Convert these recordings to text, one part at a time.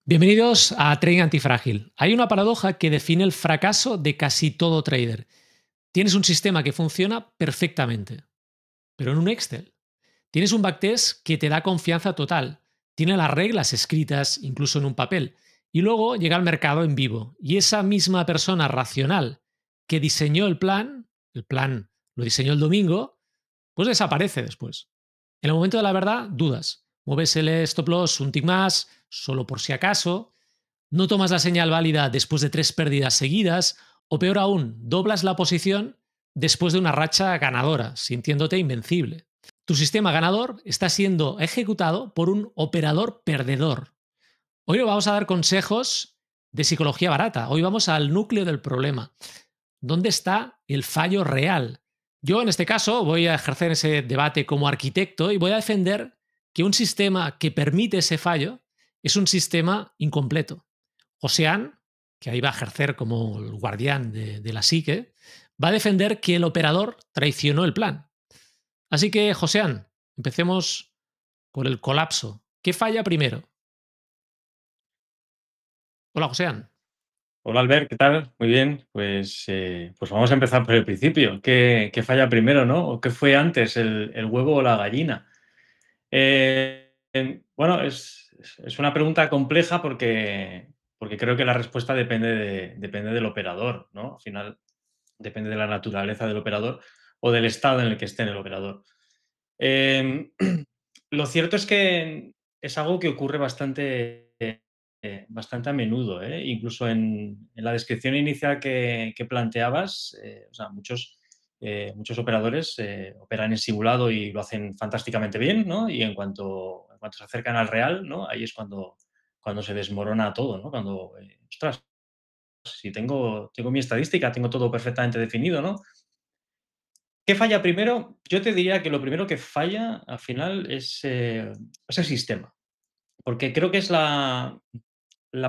Bienvenidos a Trading Antifrágil. Hay una paradoja que define el fracaso de casi todo trader. Tienes un sistema que funciona perfectamente, pero en un Excel. Tienes un backtest que te da confianza total. Tiene las reglas escritas incluso en un papel. Y luego llega al mercado en vivo. Y esa misma persona racional que diseñó el plan lo diseñó el domingo, pues desaparece después. En el momento de la verdad, dudas. Mueves el stop loss un tick más, solo por si acaso. No tomas la señal válida después de 3 pérdidas seguidas, o peor aún, doblas la posición después de una racha ganadora, sintiéndote invencible. Tu sistema ganador está siendo ejecutado por un operador perdedor. Hoy vamos a dar consejos de psicología barata. Hoy vamos al núcleo del problema. ¿Dónde está el fallo real? Yo, en este caso, voy a ejercer ese debate como arquitecto y voy a defender que un sistema que permite ese fallo es un sistema incompleto. Josean, que ahí va a ejercer como el guardián de la psique, va a defender que el operador traicionó el plan. Así que, Josean, empecemos por el colapso. ¿Qué falla primero? Hola, Josean. Hola Albert, ¿qué tal? Muy bien, pues vamos a empezar por el principio. ¿Qué falla primero, no? ¿O qué fue antes, el huevo o la gallina? Bueno, es una pregunta compleja porque creo que la respuesta depende del operador, ¿no? Al final depende de la naturaleza del operador o del estado en el que esté en el operador. Eh, lo cierto es que es algo que ocurre bastante a menudo, ¿eh? Incluso en la descripción inicial que planteabas, o sea, muchos operadores operan en simulado y lo hacen fantásticamente bien, ¿no? Y en cuanto se acercan al real, ¿no? Ahí es cuando se desmorona todo, ¿no? Cuando, ostras, si tengo mi estadística, tengo todo perfectamente definido, ¿no? ¿Qué falla primero? Yo te diría que lo primero que falla al final es el sistema, porque creo que es la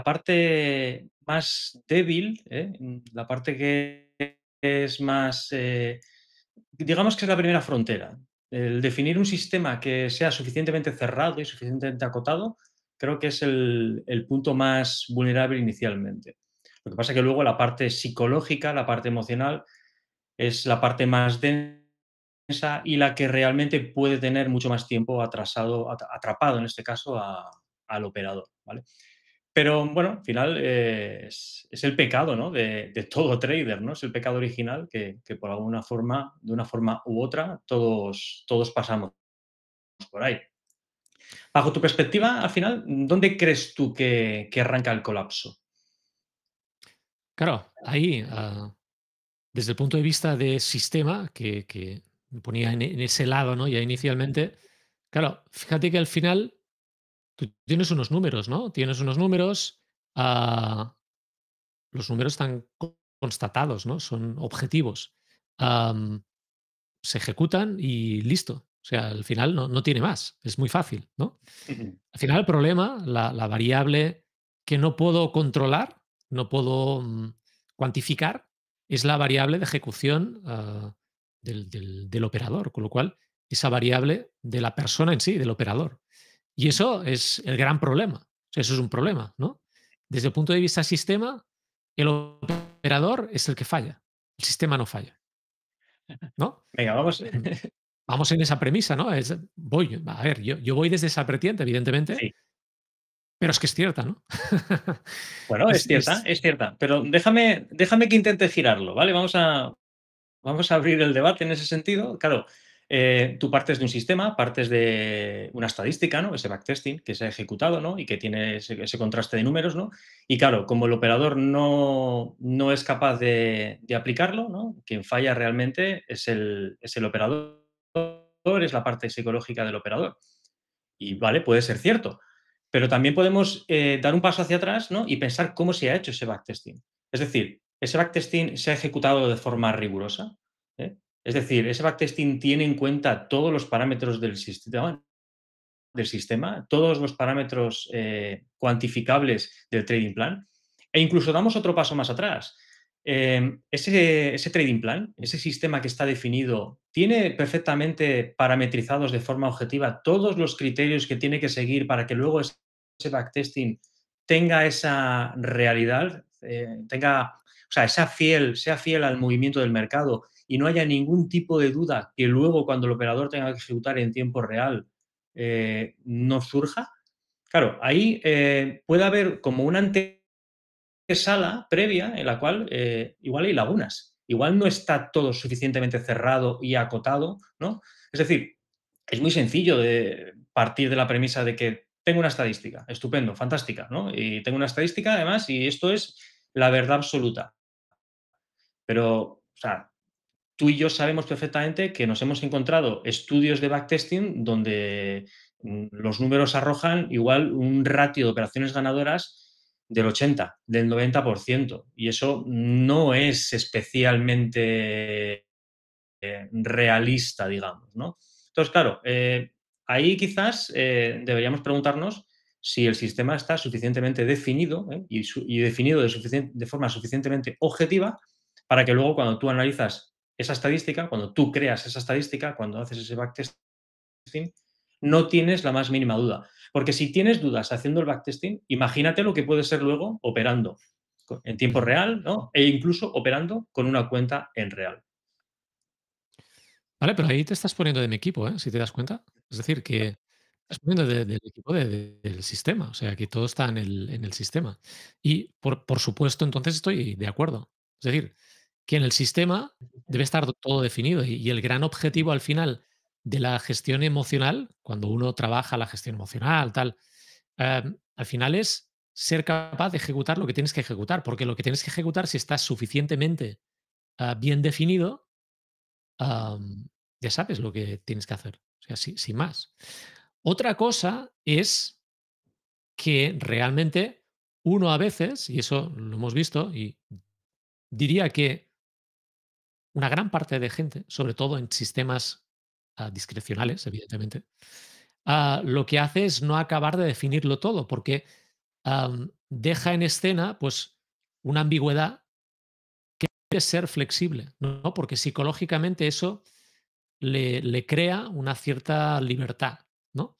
parte más débil, ¿eh? La parte que es más, digamos que es la primera frontera. El definir un sistema que sea suficientemente cerrado y suficientemente acotado, creo que es el punto más vulnerable inicialmente. Lo que pasa es que luego la parte psicológica, la parte emocional, es la parte más densa y la que realmente puede tener mucho más tiempo atrapado, en este caso, al operador, ¿vale? Pero bueno, al final es el pecado, ¿no? de todo trader, ¿no? Es el pecado original que por alguna forma, de una forma u otra, todos pasamos por ahí. Bajo tu perspectiva, al final, ¿dónde crees tú que arranca el colapso? Claro, ahí, desde el punto de vista de sistema, que me ponía en ese lado, ¿no? Ya inicialmente, claro, fíjate que al final tú tienes unos números, ¿no? Tienes unos números, ah, los números están constatados, ¿no? Son objetivos. Am, Se ejecutan y listo. O sea, al final no tiene más. Es muy fácil, ¿no? Al final el problema, la variable que no puedo controlar, no puedo cuantificar, es la variable de ejecución del operador, con lo cual esa variable de la persona en sí, del operador. Y eso es el gran problema. O sea, eso es un problema, ¿no? Desde el punto de vista sistema, el operador es el que falla. El sistema no falla, ¿no? Venga, vamos. Mm, Vamos en esa premisa, ¿no? A ver, yo voy desde esa vertiente, evidentemente, Sí. pero es que es cierta, ¿no? Bueno, Es es cierta, pero déjame que intente girarlo, ¿vale? Vamos a abrir el debate en ese sentido. Claro, tú partes de un sistema, partes de una estadística, ¿no? Ese backtesting que se ha ejecutado, ¿no? Y que tiene ese contraste de números, ¿no? Y claro, como el operador no es capaz de aplicarlo, ¿no? Quien falla realmente es el operador, es la parte psicológica del operador. Y vale, puede ser cierto. Pero también podemos dar un paso hacia atrás, ¿no? Y pensar cómo se ha hecho ese backtesting. Es decir, ese backtesting se ha ejecutado de forma rigurosa. ¿Eh? Es decir, ese backtesting tiene en cuenta todos los parámetros del sistema, todos los parámetros cuantificables del trading plan. E incluso damos otro paso más atrás. Ese trading plan, ese sistema que está definido, tiene perfectamente parametrizados de forma objetiva todos los criterios que tiene que seguir para que luego ese backtesting tenga esa realidad, o sea, sea fiel al movimiento del mercado y no haya ningún tipo de duda que luego cuando el operador tenga que ejecutar en tiempo real no surja, claro, ahí puede haber como una antesala previa en la cual igual hay lagunas, igual no está todo suficientemente cerrado y acotado, ¿no? Es decir, es muy sencillo de partir de la premisa de que tengo una estadística, estupendo, fantástica, ¿no? Y tengo una estadística además y esto es la verdad absoluta. Pero, o sea, tú y yo sabemos perfectamente que nos hemos encontrado estudios de backtesting donde los números arrojan igual un ratio de operaciones ganadoras del 80, del 90%. Y eso no es especialmente realista, digamos, ¿no? Entonces, claro, ahí quizás deberíamos preguntarnos si el sistema está suficientemente definido y definido de forma suficientemente objetiva para que luego cuando tú analizas esa estadística, cuando tú creas esa estadística, cuando haces ese backtesting, no tienes la más mínima duda. Porque si tienes dudas haciendo el backtesting, imagínate lo que puede ser luego operando en tiempo Ujú. real, ¿no? E incluso operando con una cuenta en real. Vale, pero ahí te estás poniendo de mi equipo, ¿eh? Si te das cuenta. Es decir, que estás poniendo del equipo del sistema, o sea, que todo está en el sistema. Y por supuesto, entonces estoy de acuerdo. Es decir, que en el sistema debe estar todo definido y el gran objetivo al final de la gestión emocional, cuando uno trabaja la gestión emocional, tal, al final es ser capaz de ejecutar lo que tienes que ejecutar, porque lo que tienes que ejecutar, si está suficientemente bien definido, ya sabes lo que tienes que hacer, o sea, sin más. Otra cosa es que realmente uno a veces, y eso lo hemos visto, y diría que una gran parte de gente, sobre todo en sistemas discrecionales, evidentemente, lo que hace es no acabar de definirlo todo, porque deja en escena pues una ambigüedad de ser flexible, ¿no? Porque psicológicamente eso le crea una cierta libertad, ¿no?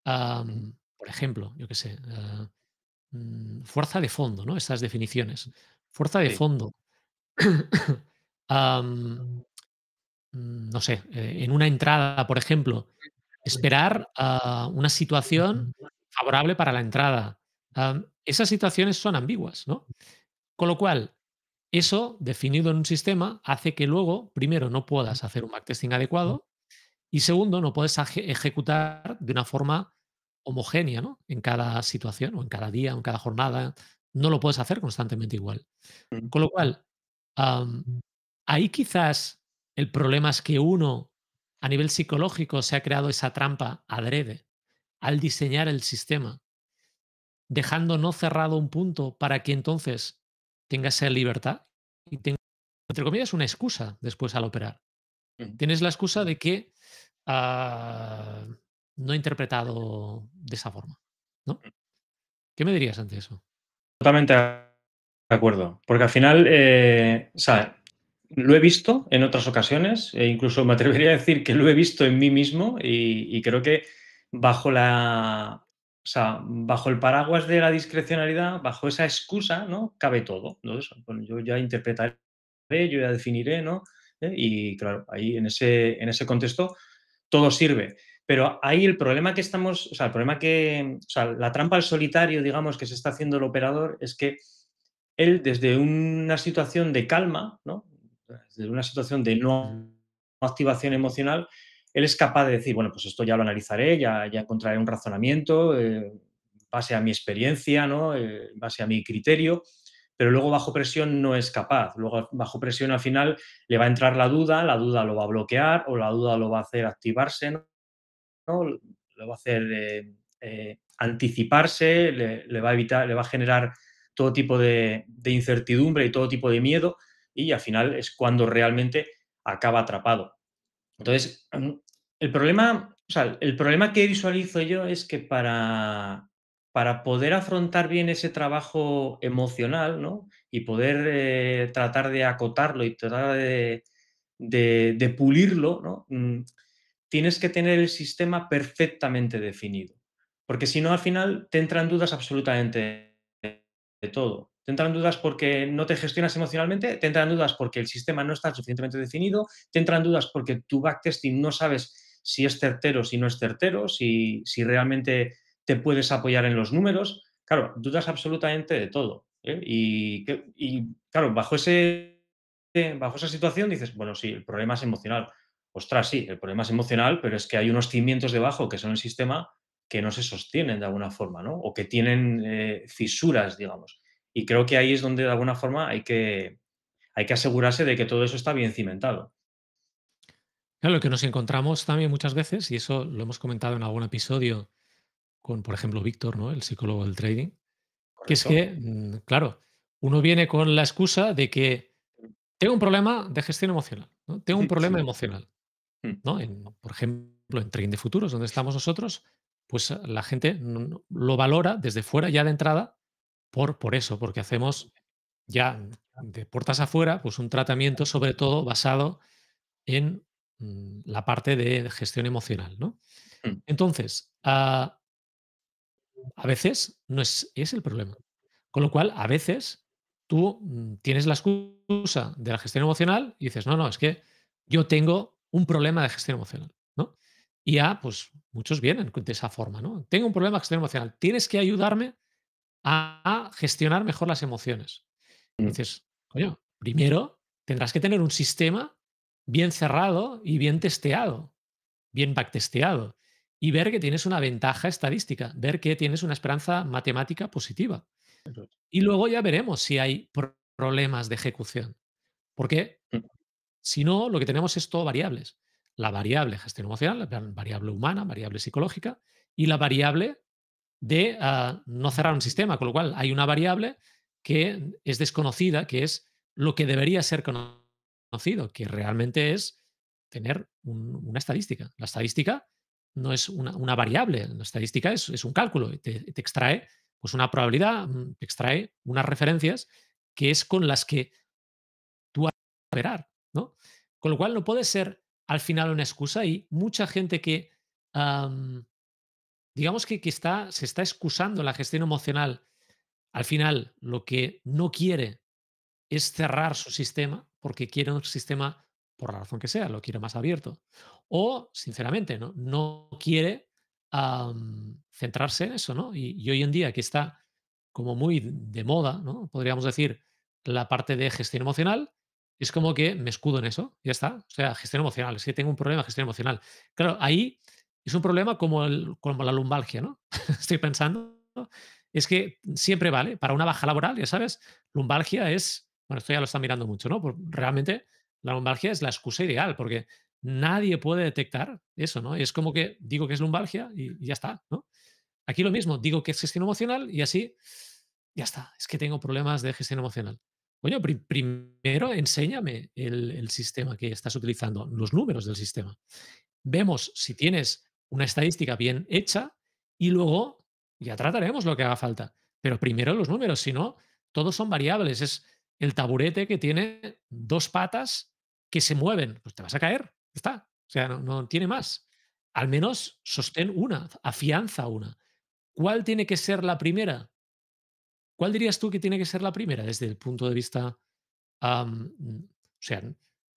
Por ejemplo, yo qué sé, fuerza de fondo, ¿no? Esas definiciones. Fuerza de Sí. fondo. Am, no sé, en una entrada, por ejemplo, esperar a una situación favorable para la entrada. Esas situaciones son ambiguas, ¿no? Con lo cual, eso, definido en un sistema, hace que luego, primero, no puedas hacer un backtesting adecuado y segundo, no puedes ejecutar de una forma homogénea, ¿no? En cada situación o en cada día o en cada jornada. No lo puedes hacer constantemente igual. Con lo cual, am, ahí quizás el problema es que uno, a nivel psicológico, se ha creado esa trampa adrede al diseñar el sistema, dejando no cerrado un punto para que entonces tenga esa libertad y tenga, entre comillas, una excusa después al operar. Ujú. Tienes la excusa de que ah, no he interpretado de esa forma, ¿no? ¿Qué me dirías ante eso? Totalmente de acuerdo, porque al final, o sea, lo he visto en otras ocasiones e incluso me atrevería a decir que lo he visto en mí mismo y creo que bajo o sea, bajo el paraguas de la discrecionalidad, bajo esa excusa, ¿no? Cabe todo, ¿no? Eso, bueno, yo ya interpretaré, yo ya definiré, ¿no? Y claro, ahí en ese contexto todo sirve. Pero ahí el problema que estamos, o sea, el problema que, o sea, la trampa al solitario, digamos, que se está haciendo el operador es que él desde una situación de calma, ¿no? Desde una situación de Ujú. no activación emocional, él es capaz de decir, bueno, pues esto ya lo analizaré, ya encontraré un razonamiento base a mi experiencia, ¿no? Base a mi criterio, pero luego bajo presión no es capaz. Luego bajo presión al final le va a entrar la duda lo va a bloquear o la duda lo va a hacer activarse, ¿no? Le va a hacer anticiparse, le va a evitar, le va a generar todo tipo de incertidumbre y todo tipo de miedo y al final es cuando realmente acaba atrapado. Entonces, o sea, el problema que visualizo yo es que para poder afrontar bien ese trabajo emocional, ¿no? Y poder tratar de acotarlo y tratar de pulirlo, ¿no? Tienes que tener el sistema perfectamente definido. Porque si no, al final te entran dudas absolutamente de todo. Te entran dudas porque no te gestionas emocionalmente, te entran dudas porque el sistema no está suficientemente definido, te entran dudas porque tu backtesting no sabes si es certero, si no es certero, si realmente te puedes apoyar en los números. Claro, dudas absolutamente de todo. ¿Eh? Y claro, bajo esa situación dices, bueno, sí, el problema es emocional. Ostras, sí, el problema es emocional, pero es que hay unos cimientos debajo que son el sistema que no se sostienen de alguna forma, ¿no? O que tienen fisuras, digamos. Y creo que ahí es donde de alguna forma hay que asegurarse de que todo eso está bien cimentado. Claro, lo que nos encontramos también muchas veces, y eso lo hemos comentado en algún episodio con, por ejemplo, Víctor, ¿no? El psicólogo del trading, que es ¿Correcto? que, claro, uno viene con la excusa de que tengo un problema de gestión emocional, ¿no? Tengo un problema Sí. emocional, Mm, ¿no? Por ejemplo, en trading de futuros, donde estamos nosotros, pues la gente lo valora desde fuera ya de entrada por eso, porque hacemos ya de puertas afuera, pues un tratamiento sobre todo basado en la parte de gestión emocional, ¿no? mm, Entonces, a veces no es el problema. Con lo cual, a veces tú tienes la excusa de la gestión emocional y dices, no, no, es que yo tengo un problema de gestión emocional, ¿no? Y ya, pues muchos vienen de esa forma, ¿no? Tengo un problema de gestión emocional. Tienes que ayudarme a gestionar mejor las emociones. Y mm, dices, coño, primero tendrás que tener un sistema bien cerrado y bien testeado, bien backtesteado, y ver que tienes una ventaja estadística, ver que tienes una esperanza matemática positiva. eso es. Y luego ya veremos si hay problemas de ejecución. Porque Mm, si no, lo que tenemos es todo variables. La variable gestión emocional, la variable humana, variable psicológica y la variable de no cerrar un sistema. Con lo cual, hay una variable que es desconocida, que es lo que debería ser conocido, que realmente es tener una estadística. La estadística no es una variable, la estadística es un cálculo, y te extrae pues una probabilidad, te extrae unas referencias que es con las que tú vas a operar, ¿no? Con lo cual no puede ser al final una excusa y mucha gente que, am, digamos que se está excusando en la gestión emocional, al final lo que no quiere es cerrar su sistema, porque quiere un sistema, por la razón que sea, lo quiere más abierto. O, sinceramente, no quiere centrarse en eso, ¿no? Y hoy en día que está como muy de moda, ¿no? Podríamos decir, la parte de gestión emocional, es como que me escudo en eso, ya está. O sea, gestión emocional, es que tengo un problema de gestión emocional. Claro, ahí es un problema como, como la lumbalgia, ¿no? Estoy pensando, ¿no? Es que siempre vale, para una baja laboral, ya sabes, lumbalgia es, bueno, esto ya lo están mirando mucho, ¿no? Realmente la lumbalgia es la excusa ideal, porque nadie puede detectar eso, ¿no? Es como que digo que es lumbalgia y ya está, ¿no? Aquí lo mismo, digo que es gestión emocional y así, ya está, es que tengo problemas de gestión emocional. Coño, primero enséñame el sistema que estás utilizando, los números del sistema. Vemos si tienes una estadística bien hecha y luego ya trataremos lo que haga falta. Pero primero los números, si no, todos son variables. Es el taburete que tiene dos patas que se mueven. Pues te vas a caer. Ya está. O sea, no tiene más. Al menos sostén una, afianza una. ¿Cuál tiene que ser la primera? ¿Cuál dirías tú que tiene que ser la primera desde el punto de vista, o sea,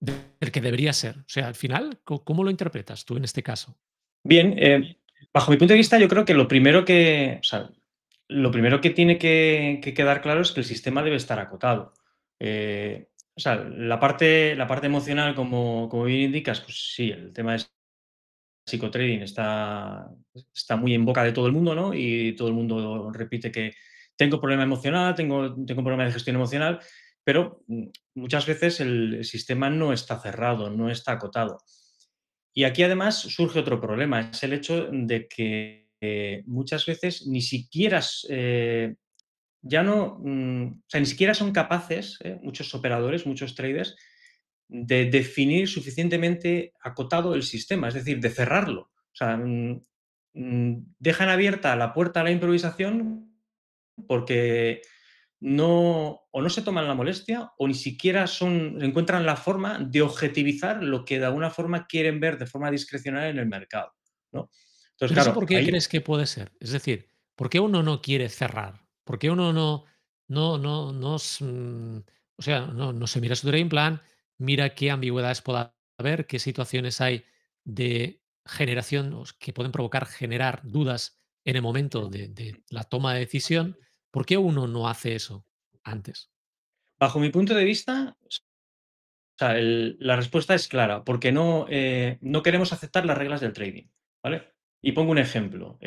del que debería ser? O sea, al final, ¿cómo lo interpretas tú en este caso? Bien, bajo mi punto de vista, yo creo que lo primero que tiene que quedar claro es que el sistema debe estar acotado. O sea, la parte emocional, como bien indicas, pues sí, el tema de psicotrading está muy en boca de todo el mundo, ¿no? Y todo el mundo repite que tengo problema emocional, tengo un problema de gestión emocional, pero muchas veces el sistema no está cerrado, no está acotado. Y aquí además surge otro problema, es el hecho de que muchas veces ni siquiera, ya no, o sea, ni siquiera son capaces, muchos operadores, muchos traders, de definir suficientemente acotado el sistema, es decir, de cerrarlo. O sea, dejan abierta la puerta a la improvisación porque o no se toman la molestia o ni siquiera encuentran la forma de objetivizar lo que de alguna forma quieren ver de forma discrecional en el mercado, ¿no? Entonces, Pero eso, claro, ¿por qué ahí crees que puede ser? Es decir, ¿por qué uno no quiere cerrar? ¿Por qué uno no? o sea, no se mira su trading plan, mira qué ambigüedades pueda haber, qué situaciones hay de generación que pueden provocar generar dudas en el momento de la toma de decisión. ¿Por qué uno no hace eso antes? Bajo mi punto de vista, o sea, la respuesta es clara, porque no queremos aceptar las reglas del trading, ¿vale? Y pongo un ejemplo.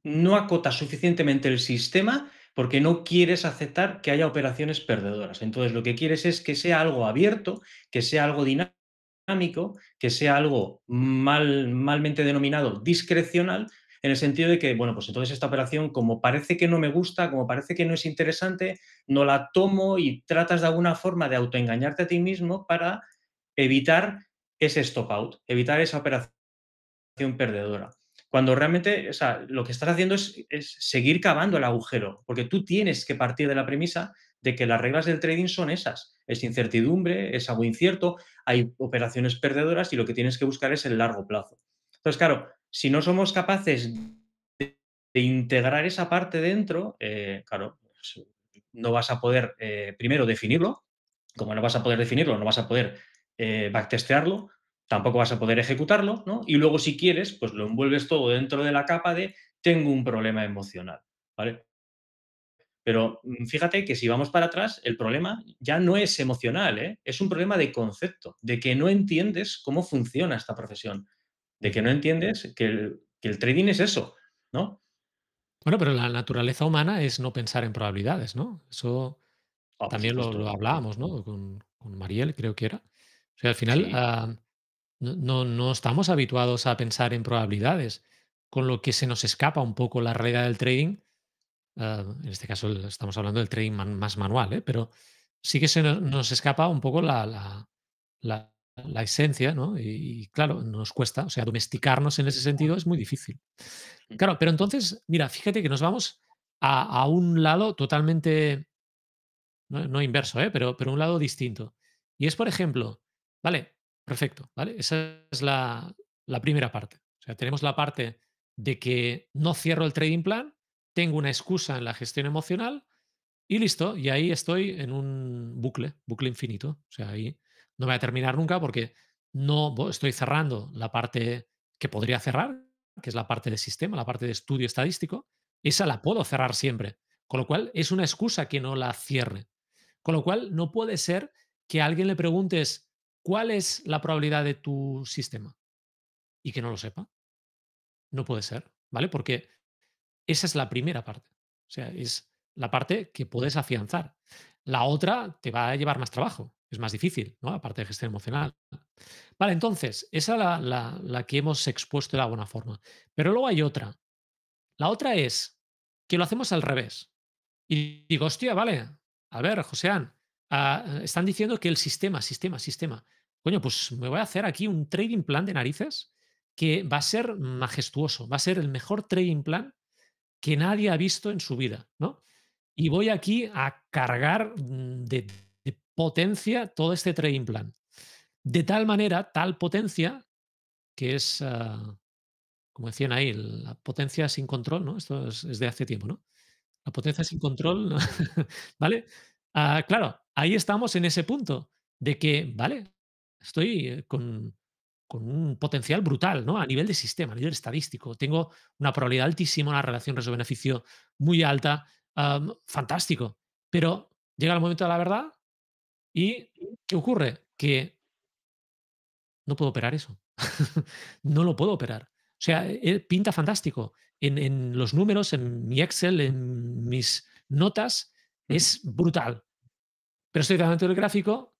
No acotas suficientemente el sistema porque no quieres aceptar que haya operaciones perdedoras. Entonces, lo que quieres es que sea algo abierto, que sea algo dinámico, que sea algo malmente denominado discrecional, en el sentido de que, bueno, pues entonces esta operación, como parece que no me gusta, como parece que no es interesante, no la tomo y tratas de alguna forma de autoengañarte a ti mismo para evitar ese stop out, evitar esa operación perdedora. Cuando realmente, o sea, lo que estás haciendo es seguir cavando el agujero, porque tú tienes que partir de la premisa de que las reglas del trading son esas. Es incertidumbre, es algo incierto, hay operaciones perdedoras y lo que tienes que buscar es el largo plazo. Entonces, claro, si no somos capaces de integrar esa parte dentro, claro, pues, no vas a poder, primero, definirlo. Como no vas a poder definirlo, no vas a poder backtestearlo, tampoco vas a poder ejecutarlo, ¿no? Y luego, si quieres, pues lo envuelves todo dentro de la capa de tengo un problema emocional, ¿vale? Pero fíjate que si vamos para atrás, el problema ya no es emocional, ¿eh? Es un problema de concepto, de que no entiendes cómo funciona esta profesión, de que Ujú. no entiendes que el trading es eso, ¿no? Bueno, pero la naturaleza humana es no pensar en probabilidades, ¿no? Eso Ah, por también lo supuesto. hablábamos, ¿no? Con Mariel, creo que era. O sea, al final, Sí. no estamos habituados a pensar en probabilidades, con lo que se nos escapa un poco la realidad del trading. En este caso estamos hablando del trading más manual, ¿eh? Pero sí que nos escapa un poco la esencia, ¿no? Y claro, nos cuesta, o sea, domesticarnos en ese sentido es muy difícil. Claro, pero entonces, mira, fíjate que nos vamos a un lado totalmente, no inverso, ¿eh? Pero un lado distinto. Y es, por ejemplo, vale, perfecto, ¿vale? Esa es la primera parte. O sea, tenemos la parte de que no cierro el trading plan, tengo una excusa en la gestión emocional y listo. Y ahí estoy en un bucle infinito. O sea, ahí no voy a terminar nunca porque estoy cerrando la parte que podría cerrar, que es la parte de sistema, la parte de estudio estadístico. Esa la puedo cerrar siempre. Con lo cual, es una excusa que no la cierre. Con lo cual, no puede ser que a alguien le preguntes cuál es la probabilidad de tu sistema y que no lo sepa. No puede ser, ¿vale? Porque esa es la primera parte. O sea, es la parte que puedes afianzar. La otra te va a llevar más trabajo, es más difícil, ¿no? Aparte de gestión emocional. Vale, entonces, esa la que hemos expuesto de alguna forma. Pero luego hay otra. La otra es que lo hacemos al revés. Y digo, hostia, vale, a ver, Josean, están diciendo que el sistema. Coño, pues me voy a hacer aquí un trading plan de narices que va a ser majestuoso, va a ser el mejor trading plan que nadie ha visto en su vida, ¿no? Y voy aquí a cargar de potencia todo este trading plan. De tal manera, tal potencia, que es, como decían ahí, la potencia sin control, ¿no? Esto es de hace tiempo, ¿no? La potencia sin control, ¿no? ¿Vale? Claro, ahí estamos en ese punto de que, vale, estoy con un potencial brutal, ¿no? A nivel de sistema, a nivel estadístico. Tengo una probabilidad altísima, una relación riesgo-beneficio muy alta, fantástico. Pero llega el momento de la verdad y ¿qué ocurre? Que no puedo operar eso. No lo puedo operar. O sea, pinta fantástico. En los números, en mi Excel, en mis notas, es brutal. Pero estoy delante del gráfico,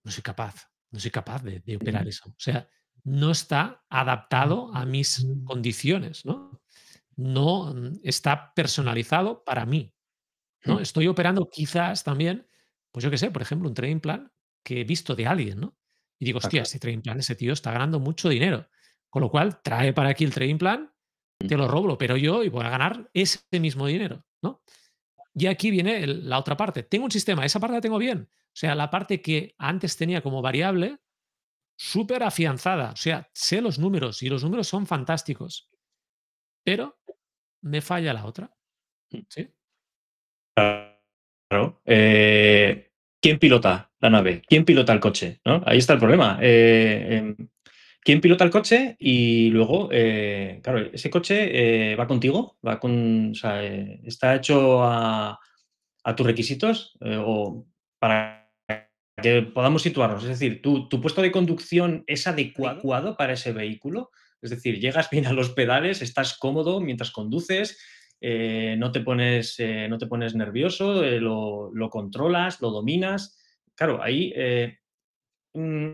no soy capaz de operar eso. O sea, no está adaptado a mis condiciones, ¿no? No está personalizado para mí. ¿No? Estoy operando quizás también, pues yo qué sé, por ejemplo, un trading plan que he visto de alguien, ¿no? Y digo, Está hostia, claro. ese trading plan, ese tío está ganando mucho dinero. Con lo cual, trae para aquí el trading plan, te lo robo, pero yo y voy a ganar ese mismo dinero, ¿no? Y aquí viene la otra parte. Tengo un sistema, esa parte la tengo bien. O sea, la parte que antes tenía como variable, súper afianzada. O sea, sé los números y los números son fantásticos, pero me falla la otra, ¿sí? Claro. ¿Quién pilota la nave? ¿Quién pilota el coche? ¿No? Ahí está el problema. ¿Quién pilota el coche? Y luego, claro, ese coche va contigo, o sea, está hecho a tus requisitos o para que podamos situarnos. Es decir, tu puesto de conducción es adecuado para ese vehículo. Es decir, llegas bien a los pedales, estás cómodo mientras conduces, no te pones nervioso, lo controlas, lo dominas. Claro, ahí mm,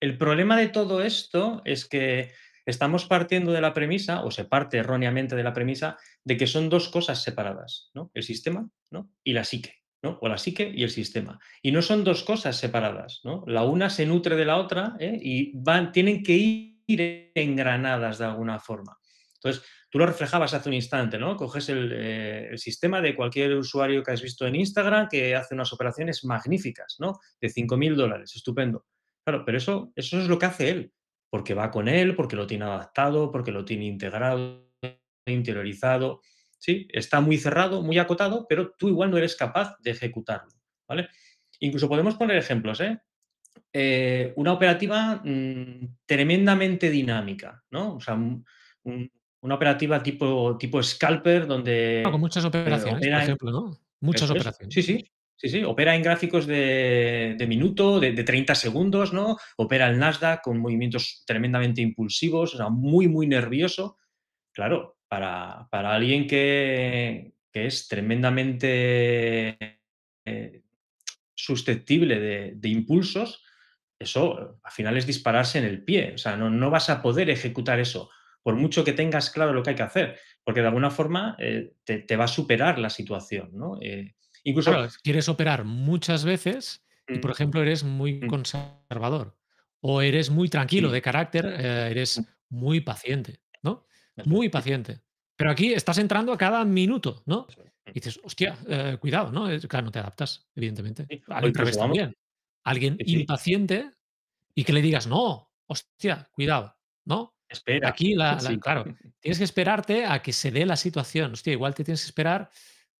el problema de todo esto es que estamos partiendo de la premisa, o se parte erróneamente de la premisa, de que son dos cosas separadas, ¿no? El sistema, ¿no? Y la psique, ¿no? O la psique y el sistema. Y no son dos cosas separadas, ¿no? La una se nutre de la otra, ¿eh? Y tienen que ir engranadas de alguna forma. Entonces, tú lo reflejabas hace un instante, ¿no? Coges el sistema de cualquier usuario que has visto en Instagram que hace unas operaciones magníficas, ¿no? De $5.000, estupendo. Claro, pero eso es lo que hace él, porque va con él, porque lo tiene adaptado, porque lo tiene integrado, interiorizado. Sí, está muy cerrado, muy acotado, pero tú igual no eres capaz de ejecutarlo, ¿vale? Incluso podemos poner ejemplos, ¿eh? Una operativa tremendamente dinámica, ¿no? O sea, una operativa tipo Scalper Con donde muchas operaciones, por opera ejemplo, ¿no? Muchas eso es. Sí, operaciones. sí. Sí, sí. Opera en gráficos de minuto, de 30 segundos, ¿no? Opera el Nasdaq con movimientos tremendamente impulsivos, o sea, muy, muy nervioso. Claro, para alguien que es tremendamente susceptible de impulsos, eso al final es dispararse en el pie. O sea, no vas a poder ejecutar eso, por mucho que tengas claro lo que hay que hacer, porque de alguna forma te va a superar la situación, ¿no? Incluso. Claro, quieres operar muchas veces y, por Mm, ejemplo, eres muy mm, conservador o eres muy tranquilo de sí, carácter, mm, eres muy paciente, ¿no? eso es. Muy paciente. Pero aquí estás entrando a cada minuto, ¿no? Eso es. Y dices: "Hostia, cuidado", ¿no? Claro, no te adaptas, evidentemente. Sí. Al O incluso revés vamos, también. Alguien sí, sí, impaciente y que le digas: "No, hostia, cuidado", ¿no? espera. Aquí Sí. claro, tienes que esperarte a que se dé la situación. Hostia, igual te tienes que esperar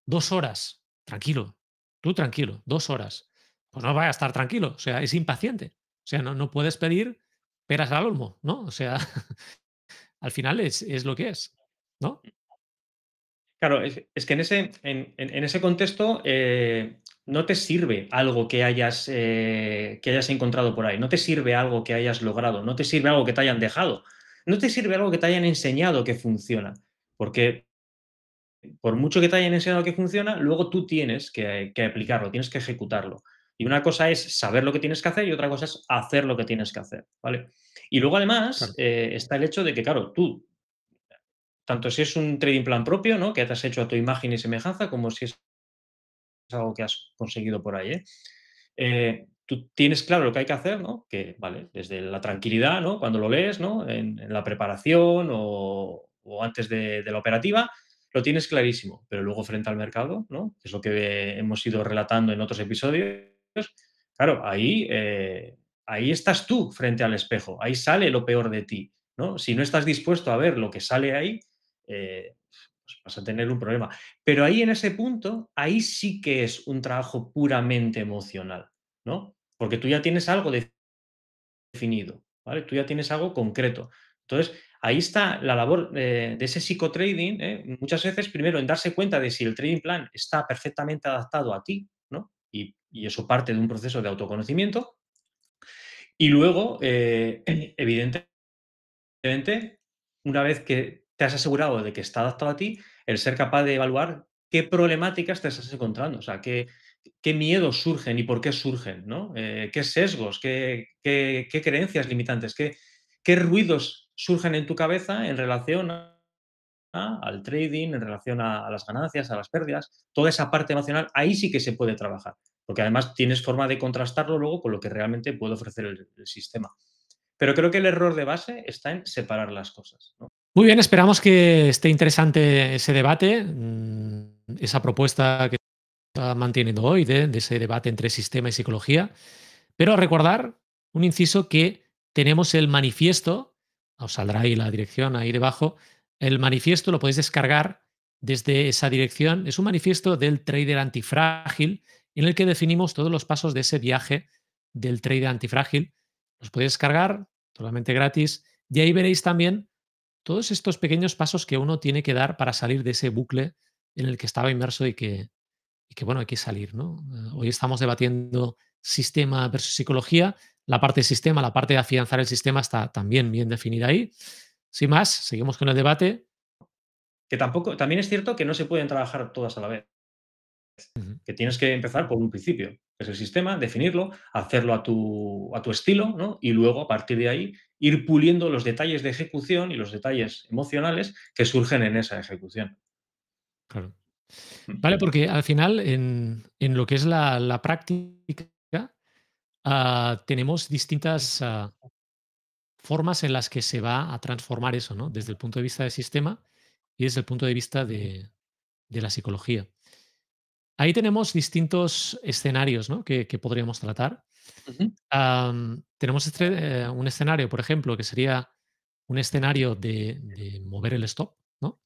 2 horas. Tranquilo, tú tranquilo, 2 horas. Pues no vaya a estar tranquilo, o sea, es impaciente. O sea, no puedes pedir peras al olmo, ¿no? O sea, al final es lo que es, ¿no? Claro, es que en ese contexto no te sirve algo que hayas encontrado por ahí, no te sirve algo que hayas logrado, no te sirve algo que te hayan dejado, no te sirve algo que te hayan enseñado que funciona, porque por mucho que te hayan enseñado que funciona, luego tú tienes que aplicarlo, tienes que ejecutarlo. Y una cosa es saber lo que tienes que hacer y otra cosa es hacer lo que tienes que hacer, ¿vale? Y luego además Claro. está el hecho de que, claro, tú tanto si es un trading plan propio, ¿no? Que te has hecho a tu imagen y semejanza, como si es algo que has conseguido por ahí, ¿eh? Tú tienes claro lo que hay que hacer, ¿no? Que, vale, desde la tranquilidad, ¿no? Cuando lo lees, ¿no? En la preparación o antes de la operativa, lo tienes clarísimo, pero luego frente al mercado, ¿no? Que es lo que hemos ido relatando en otros episodios, claro, ahí estás tú frente al espejo, ahí sale lo peor de ti, ¿no? Si no estás dispuesto a ver lo que sale ahí, pues vas a tener un problema. Pero ahí en ese punto, ahí sí que es un trabajo puramente emocional, ¿no? Porque tú ya tienes algo definido, ¿vale? Tú ya tienes algo concreto. Entonces, ahí está la labor de ese psicotrading, ¿eh? Muchas veces, primero, en darse cuenta de si el trading plan está perfectamente adaptado a ti, ¿no? Y eso parte de un proceso de autoconocimiento. Y luego, evidentemente, una vez que te has asegurado de que está adaptado a ti, el ser capaz de evaluar qué problemáticas te estás encontrando, o sea, qué miedos surgen y por qué surgen, ¿no? Qué sesgos, qué creencias limitantes, qué ruidos surgen en tu cabeza en relación al trading, en relación a las ganancias, a las pérdidas, toda esa parte emocional, ahí sí que se puede trabajar, porque además tienes forma de contrastarlo luego con lo que realmente puede ofrecer el sistema. Pero creo que el error de base está en separar las cosas, ¿no? Muy bien, esperamos que esté interesante ese debate, esa propuesta que está manteniendo hoy de ese debate entre sistema y psicología. Pero recordar, un inciso, que tenemos el manifiesto, os saldrá ahí la dirección ahí debajo, el manifiesto lo podéis descargar desde esa dirección. Es un manifiesto del trader antifrágil en el que definimos todos los pasos de ese viaje del trader antifrágil. Los podéis descargar totalmente gratis y ahí veréis también todos estos pequeños pasos que uno tiene que dar para salir de ese bucle en el que estaba inmerso y que bueno, hay que salir, ¿no? Hoy estamos debatiendo sistema versus psicología. La parte de sistema, la parte de afianzar el sistema está también bien definida ahí. Sin más, seguimos con el debate. Que tampoco, también es cierto que no se pueden trabajar todas a la vez, Ujú, que tienes que empezar por un principio, que es el sistema, definirlo, hacerlo a tu estilo, ¿no? Y luego, a partir de ahí, ir puliendo los detalles de ejecución y los detalles emocionales que surgen en esa ejecución. claro. Mm. Vale, porque al final en lo que es la práctica, tenemos distintas formas en las que se va a transformar eso, ¿no? Desde el punto de vista del sistema y desde el punto de vista de la psicología. Ahí tenemos distintos escenarios, ¿no? que podríamos tratar. Ujú. Tenemos un escenario, por ejemplo, que sería un escenario de mover el stop, ¿no?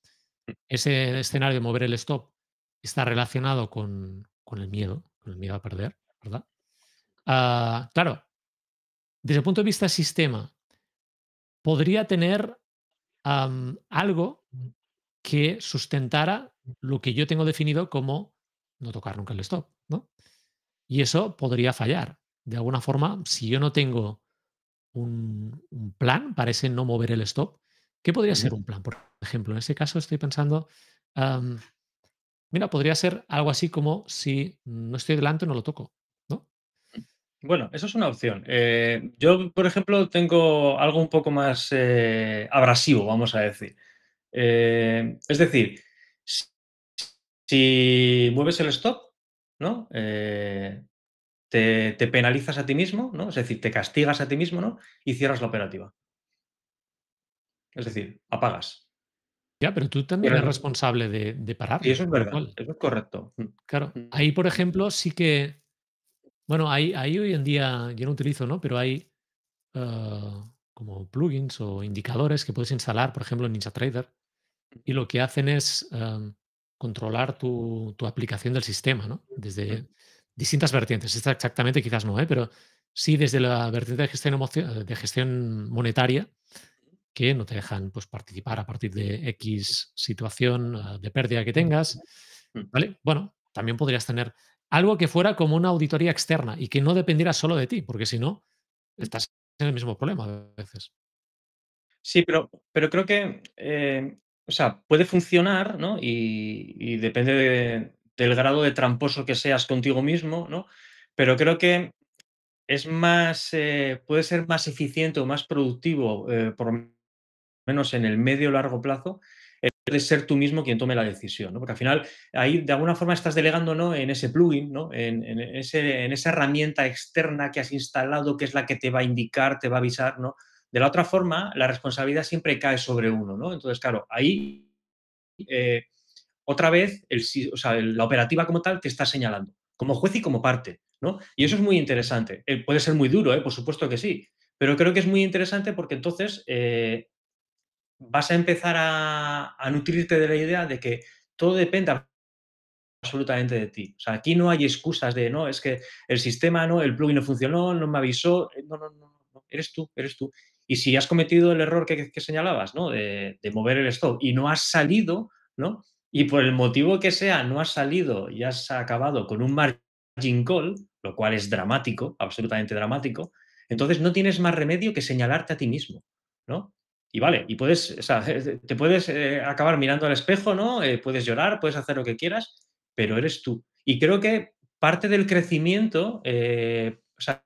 Ese escenario de mover el stop está relacionado con el miedo a perder, ¿verdad? Claro, desde el punto de vista sistema, podría tener algo que sustentara lo que yo tengo definido como no tocar nunca el stop, ¿no? Y eso podría fallar. De alguna forma, si yo no tengo un plan para ese no mover el stop, ¿qué podría Ujú. ser un plan? Por ejemplo, en ese caso estoy pensando, am, mira, podría ser algo así como si no estoy delante, no lo toco, ¿no? Bueno, eso es una opción. Yo, por ejemplo, tengo algo un poco más abrasivo, vamos a decir. Es decir, si si mueves el stop, ¿no? Te penalizas a ti mismo, ¿no? Es decir, te castigas a ti mismo, ¿no? Y cierras la operativa. Es decir, apagas. Ya, pero tú también eres Cierras. responsable de Sí, pararlo, eso es con lo verdad, cual, eso es correcto. claro, Mm. ahí, por ejemplo, sí que, bueno, ahí hoy en día yo no utilizo, ¿no? Pero hay como plugins o indicadores que puedes instalar, por ejemplo, en NinjaTrader, y lo que hacen es controlar tu aplicación del sistema, ¿no? Mm. Desde distintas vertientes. Esta exactamente quizás no, ¿eh? Pero sí desde la vertiente de gestión monetaria, que no te dejan pues, participar a partir de X situación de pérdida que tengas. Mm. ¿Vale? Bueno, también podrías tener algo que fuera como una auditoría externa y que no dependiera solo de ti, porque si no, estás en el mismo problema a veces. Sí, pero creo que, o sea, puede funcionar, ¿no? Y depende del grado de tramposo que seas contigo mismo, ¿no? Pero creo que es más, puede ser más eficiente o más productivo, por lo menos en el medio o largo plazo, de ser tú mismo quien tome la decisión, ¿no? Porque al final ahí de alguna forma estás delegando, ¿no? En ese plugin, ¿no? En esa herramienta externa que has instalado, que es la que te va a indicar, te va a avisar, ¿no? De la otra forma, la responsabilidad siempre cae sobre uno, ¿no? Entonces, claro, ahí eh, otra vez o sea, la operativa como tal te está señalando, como juez y como parte, ¿no? Y eso Ujú. es muy interesante. Puede ser muy duro, por supuesto que sí, pero creo que es muy interesante porque entonces vas a empezar a nutrirte de la idea de que todo depende absolutamente de ti. O sea, aquí no hay excusas de, no, es que el sistema, no, el plugin no funcionó, no me avisó. No, no, no, no, eres tú, eres tú. Y si has cometido el error que señalabas, ¿no? De mover el stop y no has salido, ¿no? Y por el motivo que sea, no has salido y has acabado con un margin call, lo cual es dramático, absolutamente dramático, entonces no tienes más remedio que señalarte a ti mismo, ¿no? Y vale, y puedes, o sea, te puedes acabar mirando al espejo, ¿no? Puedes llorar, puedes hacer lo que quieras, pero eres tú. Y creo que parte del crecimiento, o sea,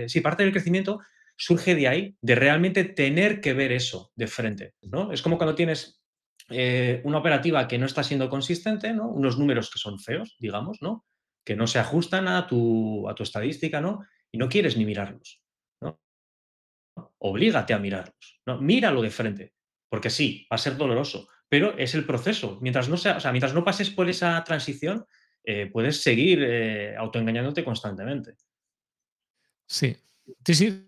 sí, parte del crecimiento surge de ahí, de realmente tener que ver eso de frente, ¿no? Es como cuando tienes una operativa que no está siendo consistente, ¿no? Unos números que son feos, digamos, ¿no? Que no se ajustan a tu estadística, ¿no? Y no quieres ni mirarlos, ¿no? Oblígate a mirarlos, ¿no? Míralo de frente, porque sí, va a ser doloroso, pero es el proceso. Mientras no sea, o sea, mientras no pases por esa transición, puedes seguir autoengañándote constantemente. Sí, sí, sí,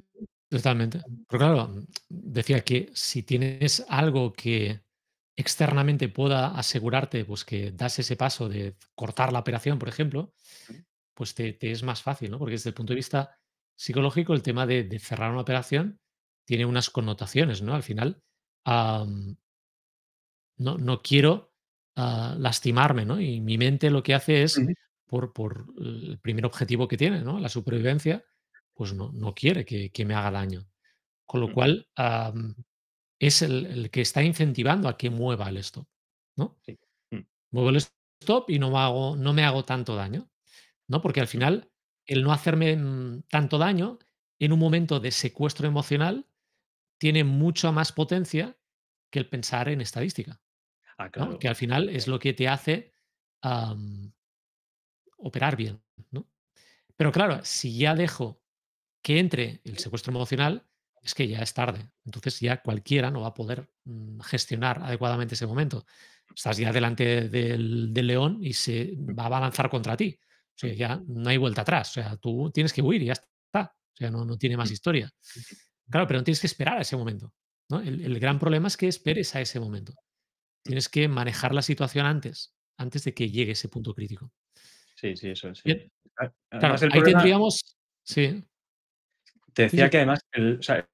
totalmente. Pero claro, decía que si tienes algo que externamente pueda asegurarte, pues, que das ese paso de cortar la operación, por ejemplo, Ujú, pues te es más fácil, ¿no? Porque desde el punto de vista psicológico, el tema de cerrar una operación tiene unas connotaciones, ¿no? Al final, am, no quiero, lastimarme, ¿no? Y mi mente lo que hace es, ujú, por el primer objetivo que tiene, ¿no? La supervivencia, pues no quiere que me haga daño. Con lo mm, cual, es el que está incentivando a que mueva el stop, ¿no? sí, mm, Muevo el stop y no me hago tanto daño, ¿no? Porque al mm. final, el no hacerme, tanto daño en un momento de secuestro emocional tiene mucha más potencia que el pensar en estadística, Ah, ¿no? claro. Que al final es Eh, lo que te hace, operar bien, ¿no? Pero claro, mm, si ya dejo que entre el secuestro emocional, es que ya es tarde. Entonces ya cualquiera no va a poder, gestionar adecuadamente ese momento. Estás ya delante del león y se mm, va a abalanzar contra ti. O mm, sea, ya no hay vuelta atrás. O sea, tú tienes que huir y ya está. O sea, no tiene más mm, historia. Claro, pero no tienes que esperar a ese momento, ¿no? El gran mm. problema es que esperes a ese momento. Tienes que manejar la situación antes de que llegue ese punto crítico. Sí, sí, eso es. Bien, Además, claro, el ahí problema, tendríamos sí, te sí, decía sí. que además, o sea,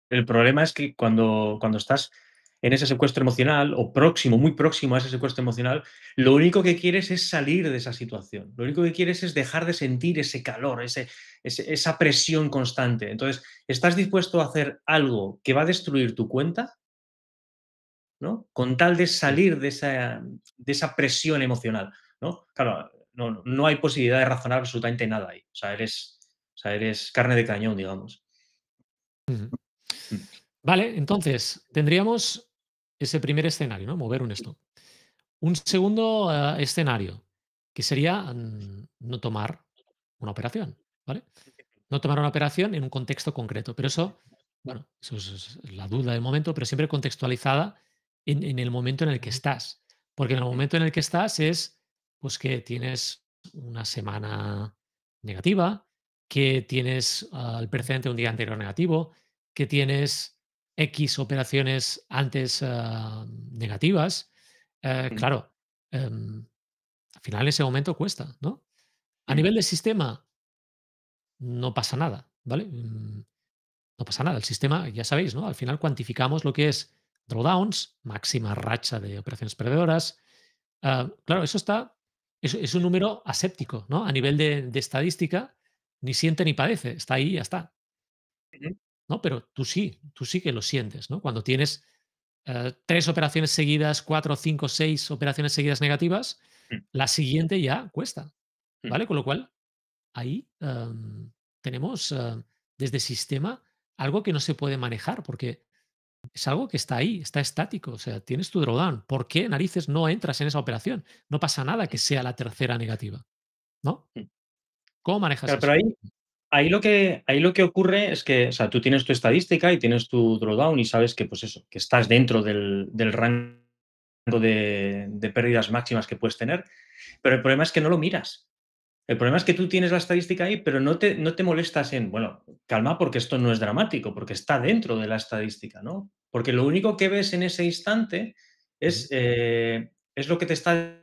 el problema es que cuando estás en ese secuestro emocional o próximo, muy próximo a ese secuestro emocional, lo único que quieres es salir de esa situación. Lo único que quieres es dejar de sentir ese calor, esa presión constante. Entonces, ¿estás dispuesto a hacer algo que va a destruir tu cuenta, ¿no? Con tal de Sí. salir de esa presión emocional, ¿no? Claro, no hay posibilidad de razonar absolutamente nada ahí. O sea, eres carne de cañón, digamos. Ujú. Mm, Vale, entonces tendríamos ese primer escenario, ¿no? Mover un stop. Un segundo escenario, que sería no tomar una operación, ¿vale? No tomar una operación en un contexto concreto, pero eso, bueno, eso es la duda del momento, pero siempre contextualizada en el momento en el que estás. Porque en el mm, momento en el que estás es, pues que tienes una semana negativa, que tienes el precedente de un día anterior negativo, que tienes X operaciones antes negativas. mm, Claro, al final en ese momento cuesta, ¿no? A mm, nivel de sistema, no pasa nada, ¿vale? No pasa nada. El sistema, ya sabéis, ¿no? Al final cuantificamos lo que es drawdowns, máxima racha de operaciones perdedoras. Claro, eso está, es un número aséptico, ¿no? A nivel de estadística, ni siente ni padece, está ahí y ya está, ujú, ¿no? Pero tú sí que lo sientes, ¿no? Cuando tienes tres operaciones seguidas, cuatro, cinco, seis operaciones seguidas negativas, mm, la siguiente ya cuesta, mm. ¿vale? Con lo cual, ahí tenemos desde sistema algo que no se puede manejar porque es algo que está ahí, está estático. O sea, tienes tu drawdown. ¿Por qué narices no entras en esa operación? No pasa nada que sea la tercera negativa, ¿no? Mm. ¿Cómo manejas Claro, pero eso? ahí lo que ocurre es que, o sea, tú tienes tu estadística y tienes tu drawdown y sabes que, pues eso, que estás dentro del rango de pérdidas máximas que puedes tener, pero el problema es que no lo miras. El problema es que tú tienes la estadística ahí, pero no te molestas en, bueno, calma porque esto no es dramático, porque está dentro de la estadística, ¿no? Porque lo único que ves en ese instante Ujú, es lo que te está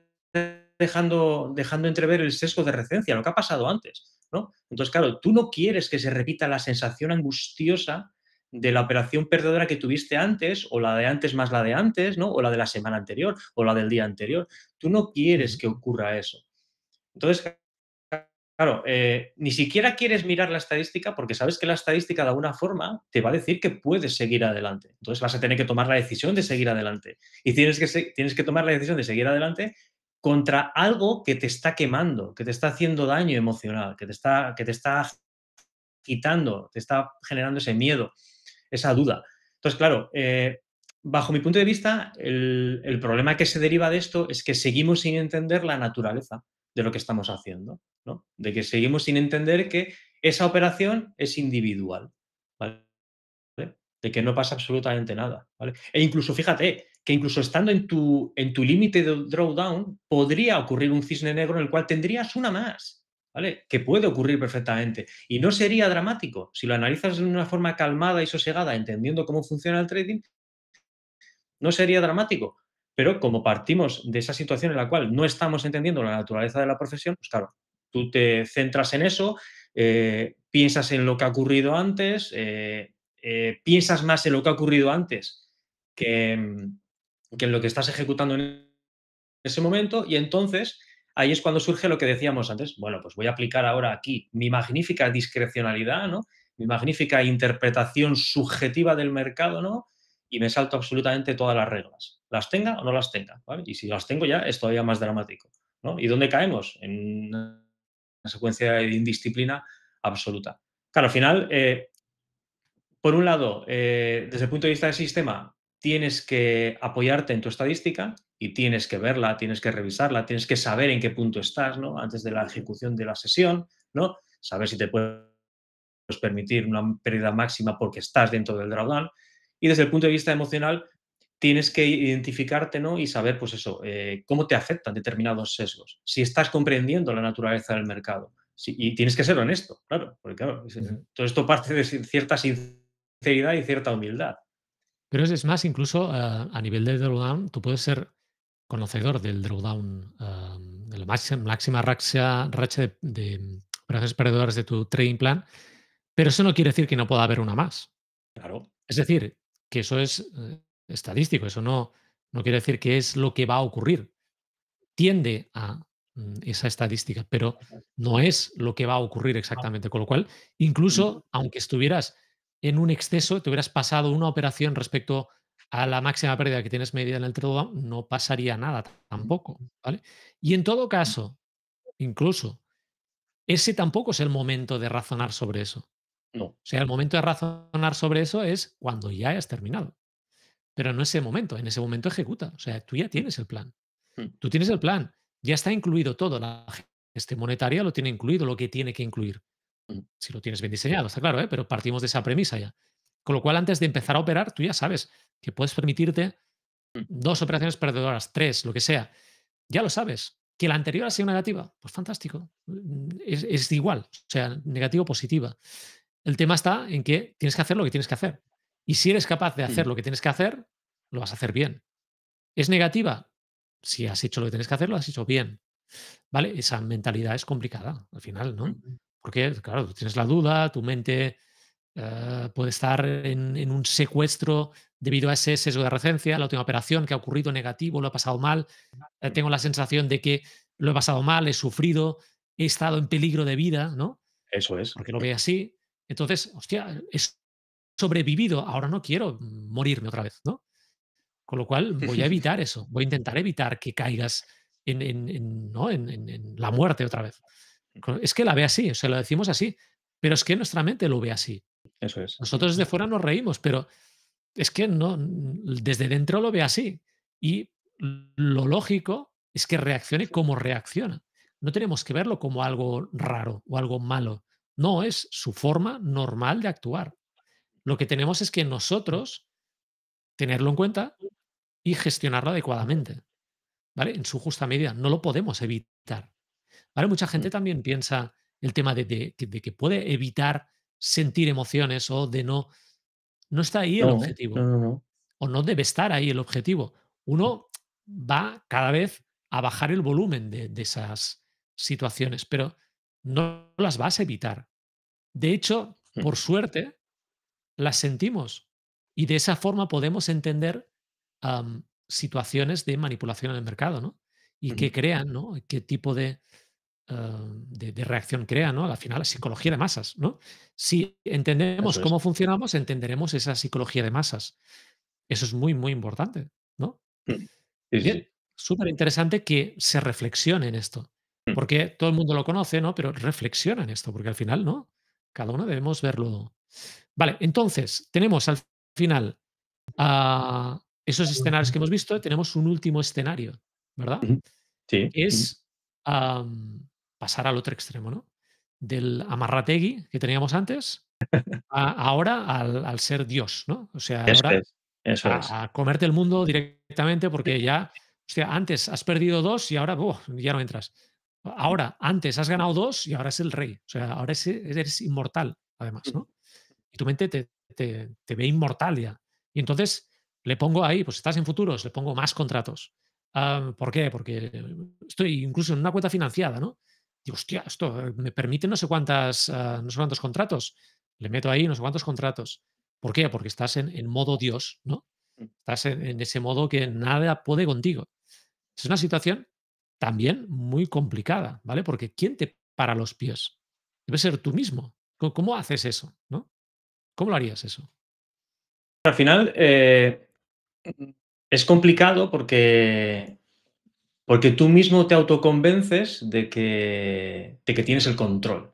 dejando entrever el sesgo de referencia, lo que ha pasado antes, ¿no? Entonces, claro, tú no quieres que se repita la sensación angustiosa de la operación perdedora que tuviste antes, o la de antes más la de antes, ¿no? O la de la semana anterior, o la del día anterior. Tú no quieres ujú, que ocurra eso. Entonces, claro, ni siquiera quieres mirar la estadística porque sabes que la estadística de alguna forma te va a decir que puedes seguir adelante. Entonces vas a tener que tomar la decisión de seguir adelante. Y tienes que tomar la decisión de seguir adelante contra algo que te está quemando, que te está haciendo daño emocional, que te está quitando, te está generando ese miedo, esa duda. Entonces, claro, bajo mi punto de vista, el problema que se deriva de esto es que seguimos sin entender la naturaleza de lo que estamos haciendo, ¿no? De que seguimos sin entender que esa operación es individual, ¿vale? De que no pasa absolutamente nada, ¿vale? E incluso, fíjate, que incluso estando en tu límite de drawdown, podría ocurrir un cisne negro en el cual tendrías una más, ¿vale? Que puede ocurrir perfectamente. Y no sería dramático. Si lo analizas de una forma calmada y sosegada, entendiendo cómo funciona el trading, no sería dramático. Pero como partimos de esa situación en la cual no estamos entendiendo la naturaleza de la profesión, pues claro, tú te centras en eso, piensas en lo que ha ocurrido antes, piensas más en lo que ha ocurrido antes que, que en lo que estás ejecutando en ese momento, y entonces ahí es cuando surge lo que decíamos antes. Bueno, pues voy a aplicar ahora aquí mi magnífica discrecionalidad, ¿no? Mi magnífica interpretación subjetiva del mercado, ¿no? Y me salto absolutamente todas las reglas, las tenga o no las tenga, ¿vale? Y si las tengo ya es todavía más dramático, ¿no? ¿Y dónde caemos? En una secuencia de indisciplina absoluta. Claro, al final, por un lado, desde el punto de vista del sistema, tienes que apoyarte en tu estadística y tienes que verla, tienes que revisarla, tienes que saber en qué punto estás, ¿no? Antes de la ejecución de la sesión, ¿no? Saber si te puedes permitir una pérdida máxima porque estás dentro del drawdown. Y desde el punto de vista emocional, tienes que identificarte, ¿no? Y saber, pues eso, cómo te afectan determinados sesgos. Si estás comprendiendo la naturaleza del mercado. Y tienes que ser honesto, claro, porque claro, Ujú. todo esto parte de cierta sinceridad y cierta humildad. Pero es más, incluso a nivel de drawdown, tú puedes ser conocedor del drawdown, de la máxima racha de operaciones perdedoras de tu trading plan, pero eso no quiere decir que no pueda haber una más. Claro. Es decir, que eso es estadístico, eso no quiere decir que es lo que va a ocurrir. Tiende a esa estadística, pero no es lo que va a ocurrir exactamente. Con lo cual, incluso aunque estuvieras en un exceso, te hubieras pasado una operación respecto a la máxima pérdida que tienes medida en el drawdown, no pasaría nada tampoco, ¿vale? Y en todo caso, incluso, ese tampoco es el momento de razonar sobre eso. No. O sea, el momento de razonar sobre eso es cuando ya hayas terminado. Pero no ese momento, en ese momento ejecuta. O sea, tú ya tienes el plan. Tú tienes el plan, ya está incluido todo. La gestión monetaria lo tiene incluido, lo que tiene que incluir. Si lo tienes bien diseñado, está claro, ¿eh? Pero partimos de esa premisa ya. Con lo cual, antes de empezar a operar, tú ya sabes que puedes permitirte 2 operaciones perdedoras, 3 lo que sea. Ya lo sabes. ¿Que la anterior ha sido negativa? Pues fantástico. Es igual. O sea, negativo o positiva. El tema está en que tienes que hacer lo que tienes que hacer. Y si eres capaz de hacer lo que tienes que hacer, lo vas a hacer bien. ¿Es negativa? Si has hecho lo que tienes que hacer, lo has hecho bien. ¿Vale? Esa mentalidad es complicada al final, ¿no? Porque, claro, tú tienes la duda, tu mente puede estar en un secuestro debido a ese sesgo de referencia, la última operación que ha ocurrido negativo, lo he pasado mal, tengo la sensación de que lo he pasado mal, he sufrido, he estado en peligro de vida, ¿no? Eso es. Porque lo ve así. Entonces, hostia, he sobrevivido, ahora no quiero morirme otra vez, ¿no? Con lo cual voy a evitar eso, voy a intentar evitar que caigas ¿no? en la muerte otra vez. Es que la ve así, o sea, lo decimos así, pero es que nuestra mente lo ve así. Eso es. Nosotros desde fuera nos reímos, pero es que no, desde dentro lo ve así. Y lo lógico es que reaccione como reacciona. No tenemos que verlo como algo raro o algo malo. No, es su forma normal de actuar. Lo que tenemos es que nosotros tenerlo en cuenta y gestionarlo adecuadamente, ¿vale? En su justa medida. No lo podemos evitar. ¿Vale? Mucha gente también piensa el tema de que puede evitar sentir emociones o de no está ahí el No, no, objetivo no, no. o no debe estar ahí el objetivo. Uno va cada vez a bajar el volumen de esas situaciones, pero no las vas a evitar. De hecho, por suerte, las sentimos y de esa forma podemos entender situaciones de manipulación en el mercado, ¿no? Y qué crean, ¿no? Qué tipo de reacción crea, ¿no? Al final, la psicología de masas, ¿no? Si entendemos Eso es. cómo funcionamos, entenderemos esa psicología de masas. Eso es muy, muy importante, ¿no? Sí, sí, Bien, sí. súper interesante que se reflexione en esto, porque todo el mundo lo conoce, ¿no? Pero reflexiona en esto, porque al final, ¿no? Cada uno debemos verlo. Vale, entonces, tenemos al final esos escenarios que hemos visto, tenemos un último escenario, ¿verdad? Sí. Que es pasar al otro extremo, ¿no? Del amarrategui que teníamos antes ahora al ser Dios, ¿no? O sea, Eso ahora es. Eso es. a comerte el mundo directamente porque ya, o sea, antes has perdido 2 y ahora, ya no entras. Ahora, antes has ganado 2 y ahora es el rey. O sea, ahora eres inmortal, además, ¿no? Y tu mente te ve inmortal ya. Y entonces le pongo ahí, pues estás en futuros, le pongo más contratos. ¿Por qué? Porque estoy incluso en una cuenta financiada, ¿no? Digo, hostia, esto me permite no sé cuántos contratos. Le meto ahí no sé cuántos contratos. ¿Por qué? Porque estás en modo Dios, ¿no? mm. Estás en ese modo que nada puede contigo. Es una situación también muy complicada, ¿vale? Porque ¿quién te para los pies? Debe ser tú mismo. ¿Cómo haces eso, no? ¿Cómo lo harías eso? Al final, mm, es complicado porque tú mismo te autoconvences de que tienes el control.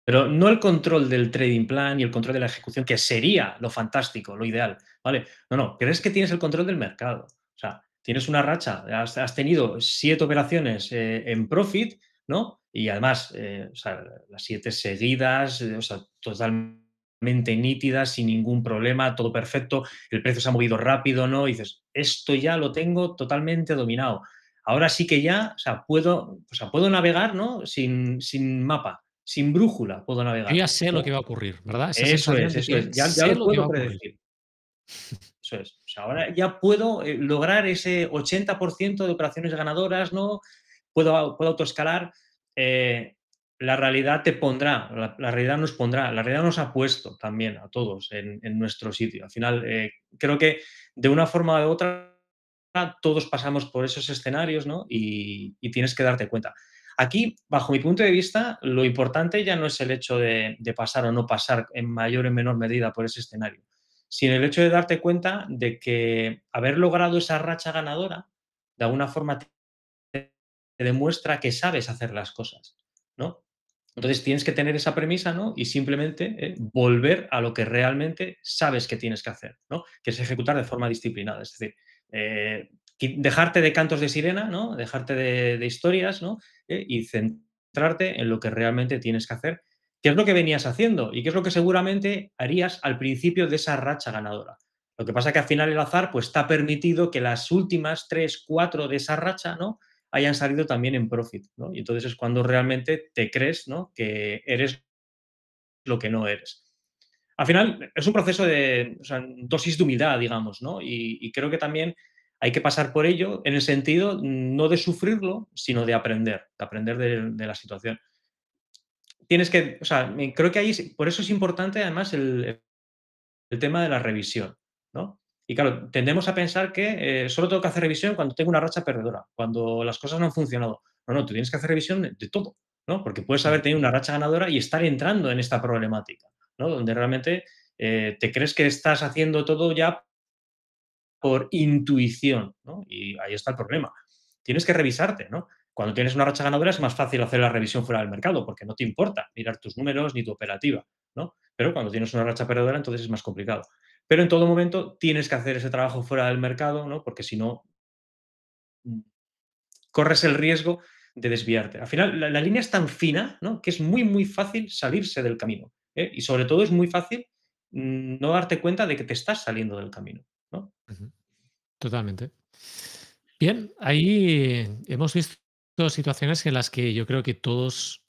Pero no el control del trading plan y el control de la ejecución, que sería lo fantástico, lo ideal, ¿vale? No, no, crees que tienes el control del mercado. O sea, tienes una racha, has tenido 7 operaciones en profit, ¿no? Y además, o sea, las 7 seguidas, o sea, totalmente nítidas, sin ningún problema, todo perfecto, el precio se ha movido rápido, ¿no? Y dices, esto ya lo tengo totalmente dominado. Ahora sí que ya, o sea, puedo navegar, ¿no? Sin mapa, sin brújula puedo Yo navegar, ya sé lo que ¿no? va a ocurrir, ¿verdad? Esa Eso sensación es, de eso que es. Ya sé lo lo que va puedo a ocurrir. predecir. Eso es. O sea, ahora ya puedo lograr ese 80% de operaciones ganadoras, ¿no? Puedo autoescalar. eh, la realidad te pondrá, la realidad nos pondrá, la realidad nos ha puesto también a todos en nuestro sitio. Al final, creo que de una forma u otra todos pasamos por esos escenarios, ¿no? Y tienes que darte cuenta. Aquí, bajo mi punto de vista, lo importante ya no es el hecho de pasar o no pasar en mayor o en menor medida por ese escenario, sino el hecho de darte cuenta de que haber logrado esa racha ganadora, de alguna forma te demuestra que sabes hacer las cosas, ¿no? Entonces tienes que tener esa premisa, ¿no? Y simplemente volver a lo que realmente sabes que tienes que hacer, ¿no? Que es ejecutar de forma disciplinada. Es decir, dejarte de cantos de sirena, ¿no? Dejarte de historias, ¿no? Y centrarte en lo que realmente tienes que hacer, qué es lo que venías haciendo y qué es lo que seguramente harías al principio de esa racha ganadora. Lo que pasa es que al final el azar pues te ha permitido que las últimas 3 4 de esa racha, ¿no? Hayan salido también en profit, ¿no? Y entonces es cuando realmente te crees, ¿no? Que eres lo que no eres. Al final es un proceso de, o sea, dosis de humildad, digamos, ¿no? Y creo que también hay que pasar por ello en el sentido no de sufrirlo, sino de aprender de la situación. Tienes que, o sea, creo que ahí, por eso es importante además el tema de la revisión, ¿no? Y claro, tendemos a pensar que solo tengo que hacer revisión cuando tengo una racha perdedora, cuando las cosas no han funcionado. No, no, tú tienes que hacer revisión de todo, ¿no? Porque puedes Mm, haber tenido una racha ganadora y estar entrando en esta problemática, ¿no? Donde realmente te crees que estás haciendo todo ya por intuición, ¿no? Y ahí está el problema. Tienes que revisarte, ¿no? Cuando tienes una racha ganadora es más fácil hacer la revisión fuera del mercado porque no te importa mirar tus números ni tu operativa, ¿no? Pero cuando tienes una racha perdedora entonces es más complicado. Pero en todo momento tienes que hacer ese trabajo fuera del mercado, ¿no? Porque si no, mm, corres el riesgo de desviarte. Al final, la línea es tan fina, ¿no? Que es muy, muy fácil salirse del camino. Y sobre todo es muy fácil no darte cuenta de que te estás saliendo del camino, ¿no? ujú, totalmente. Bien, ahí hemos visto situaciones en las que yo creo que todos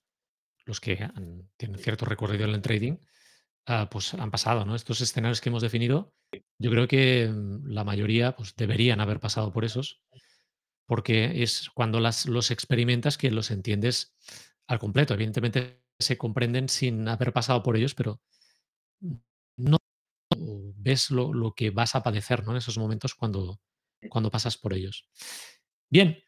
los que tienen cierto recorrido en el trading, pues han pasado, ¿no? Estos escenarios que hemos definido, yo creo que la mayoría pues, deberían haber pasado por esos, porque es cuando los experimentas que los entiendes al completo. Evidentemente se comprenden sin haber pasado por ellos, pero no ves lo que vas a padecer, ¿no? En esos momentos cuando pasas por ellos. Bien,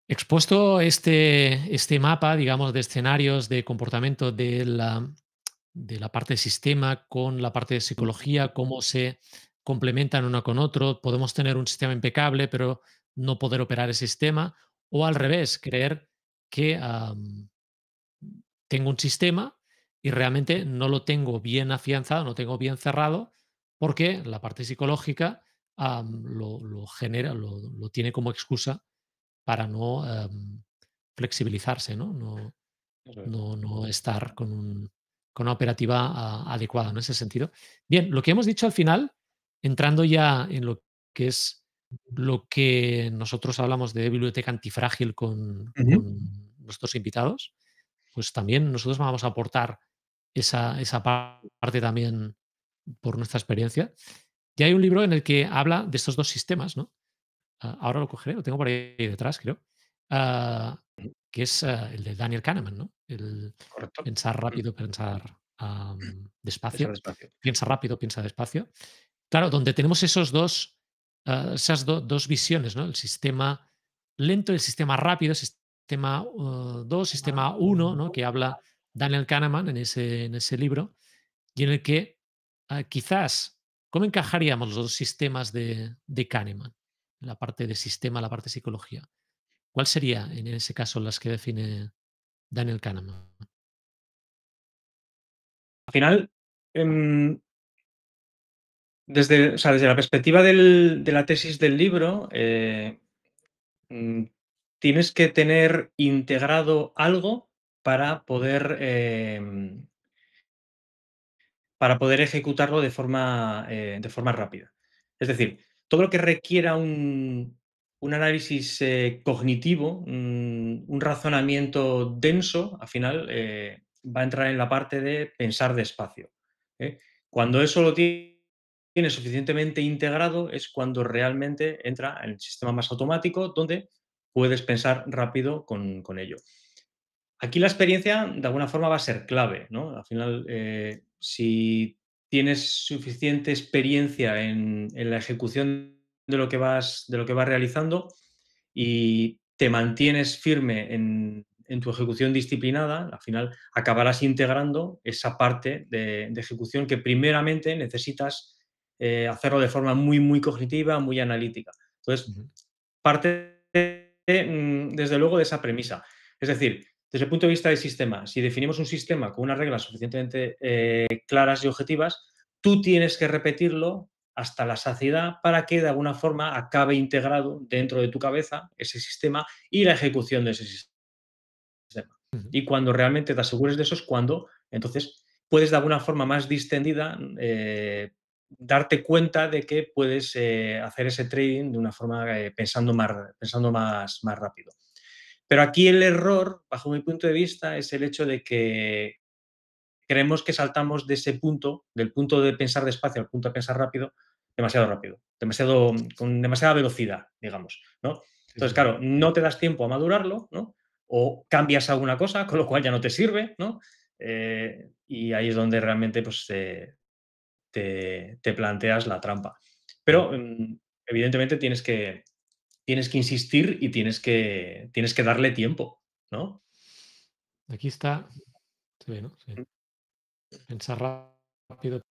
expuesto este mapa, digamos, de escenarios de comportamiento de la parte de sistema con la parte de psicología, cómo se complementan uno con otro. Podemos tener un sistema impecable, pero no poder operar el sistema. O al revés, creer que tengo un sistema y realmente no lo tengo bien afianzado, no tengo bien cerrado, porque la parte psicológica lo genera, lo tiene como excusa para no flexibilizarse, ¿no? Eso es. No estar con una operativa adecuada en ese sentido. Bien, lo que hemos dicho al final, entrando ya en lo que es lo que nosotros hablamos de biblioteca antifrágil con nuestros invitados, pues también nosotros vamos a aportar esa parte también por nuestra experiencia. Y hay un libro en el que habla de estos dos sistemas, ¿no? Ahora lo cogeré, lo tengo por ahí detrás, creo. Ah, Ujú. que es el de Daniel Kahneman, ¿no? El Correcto. pensar Mm. rápido, pensar Pensar despacio. despacio. Piensa rápido, piensa despacio. Claro, donde tenemos esos dos, esas dos visiones, ¿no? El sistema lento y el sistema rápido, sistema 2, sistema uno, ¿no? Que habla Daniel Kahneman en ese libro, y en el que quizás, ¿cómo encajaríamos los dos sistemas de Kahneman? La parte de sistema, la parte de psicología. ¿Cuál sería en ese caso las que define Daniel Kahneman? Al final, em, desde, o sea, desde la perspectiva de la tesis del libro, mm, tienes que tener integrado algo para poder, ejecutarlo de forma rápida. Es decir, todo lo que requiera un análisis cognitivo, un razonamiento denso, al final va a entrar en la parte de pensar despacio. ¿Eh? Cuando eso lo tienes suficientemente integrado es cuando realmente entra en el sistema más automático, donde puedes pensar rápido con ello. Aquí la experiencia, de alguna forma, va a ser clave, ¿no? Al final, si tienes suficiente experiencia en la ejecución de lo que vas realizando y te mantienes firme en tu ejecución disciplinada, al final acabarás integrando esa parte de ejecución que primeramente necesitas hacerlo de forma muy, muy cognitiva, muy analítica. Entonces, Ujú, parte, desde luego, de esa premisa. Es decir, desde el punto de vista del sistema, si definimos un sistema con unas reglas suficientemente claras y objetivas, tú tienes que repetirlo hasta la saciedad para que de alguna forma acabe integrado dentro de tu cabeza ese sistema y la ejecución de ese sistema. ujú. Y cuando realmente te asegures de eso es cuando entonces puedes de alguna forma más distendida darte cuenta de que puedes hacer ese trading de una forma pensando más rápido. Pero aquí el error, bajo mi punto de vista, es el hecho de que creemos que saltamos de ese punto, del punto de pensar despacio al punto de pensar rápido, con demasiada velocidad, digamos, ¿no? Sí, Entonces, sí, sí. claro, no te das tiempo a madurarlo, ¿no? O cambias alguna cosa, con lo cual ya no te sirve, ¿no? Y ahí es donde realmente pues, te planteas la trampa. Ujú. Pero, evidentemente, tienes que insistir y tienes que darle tiempo, ¿no? Aquí está, se ve, ¿no? Sí. Pensar rápido.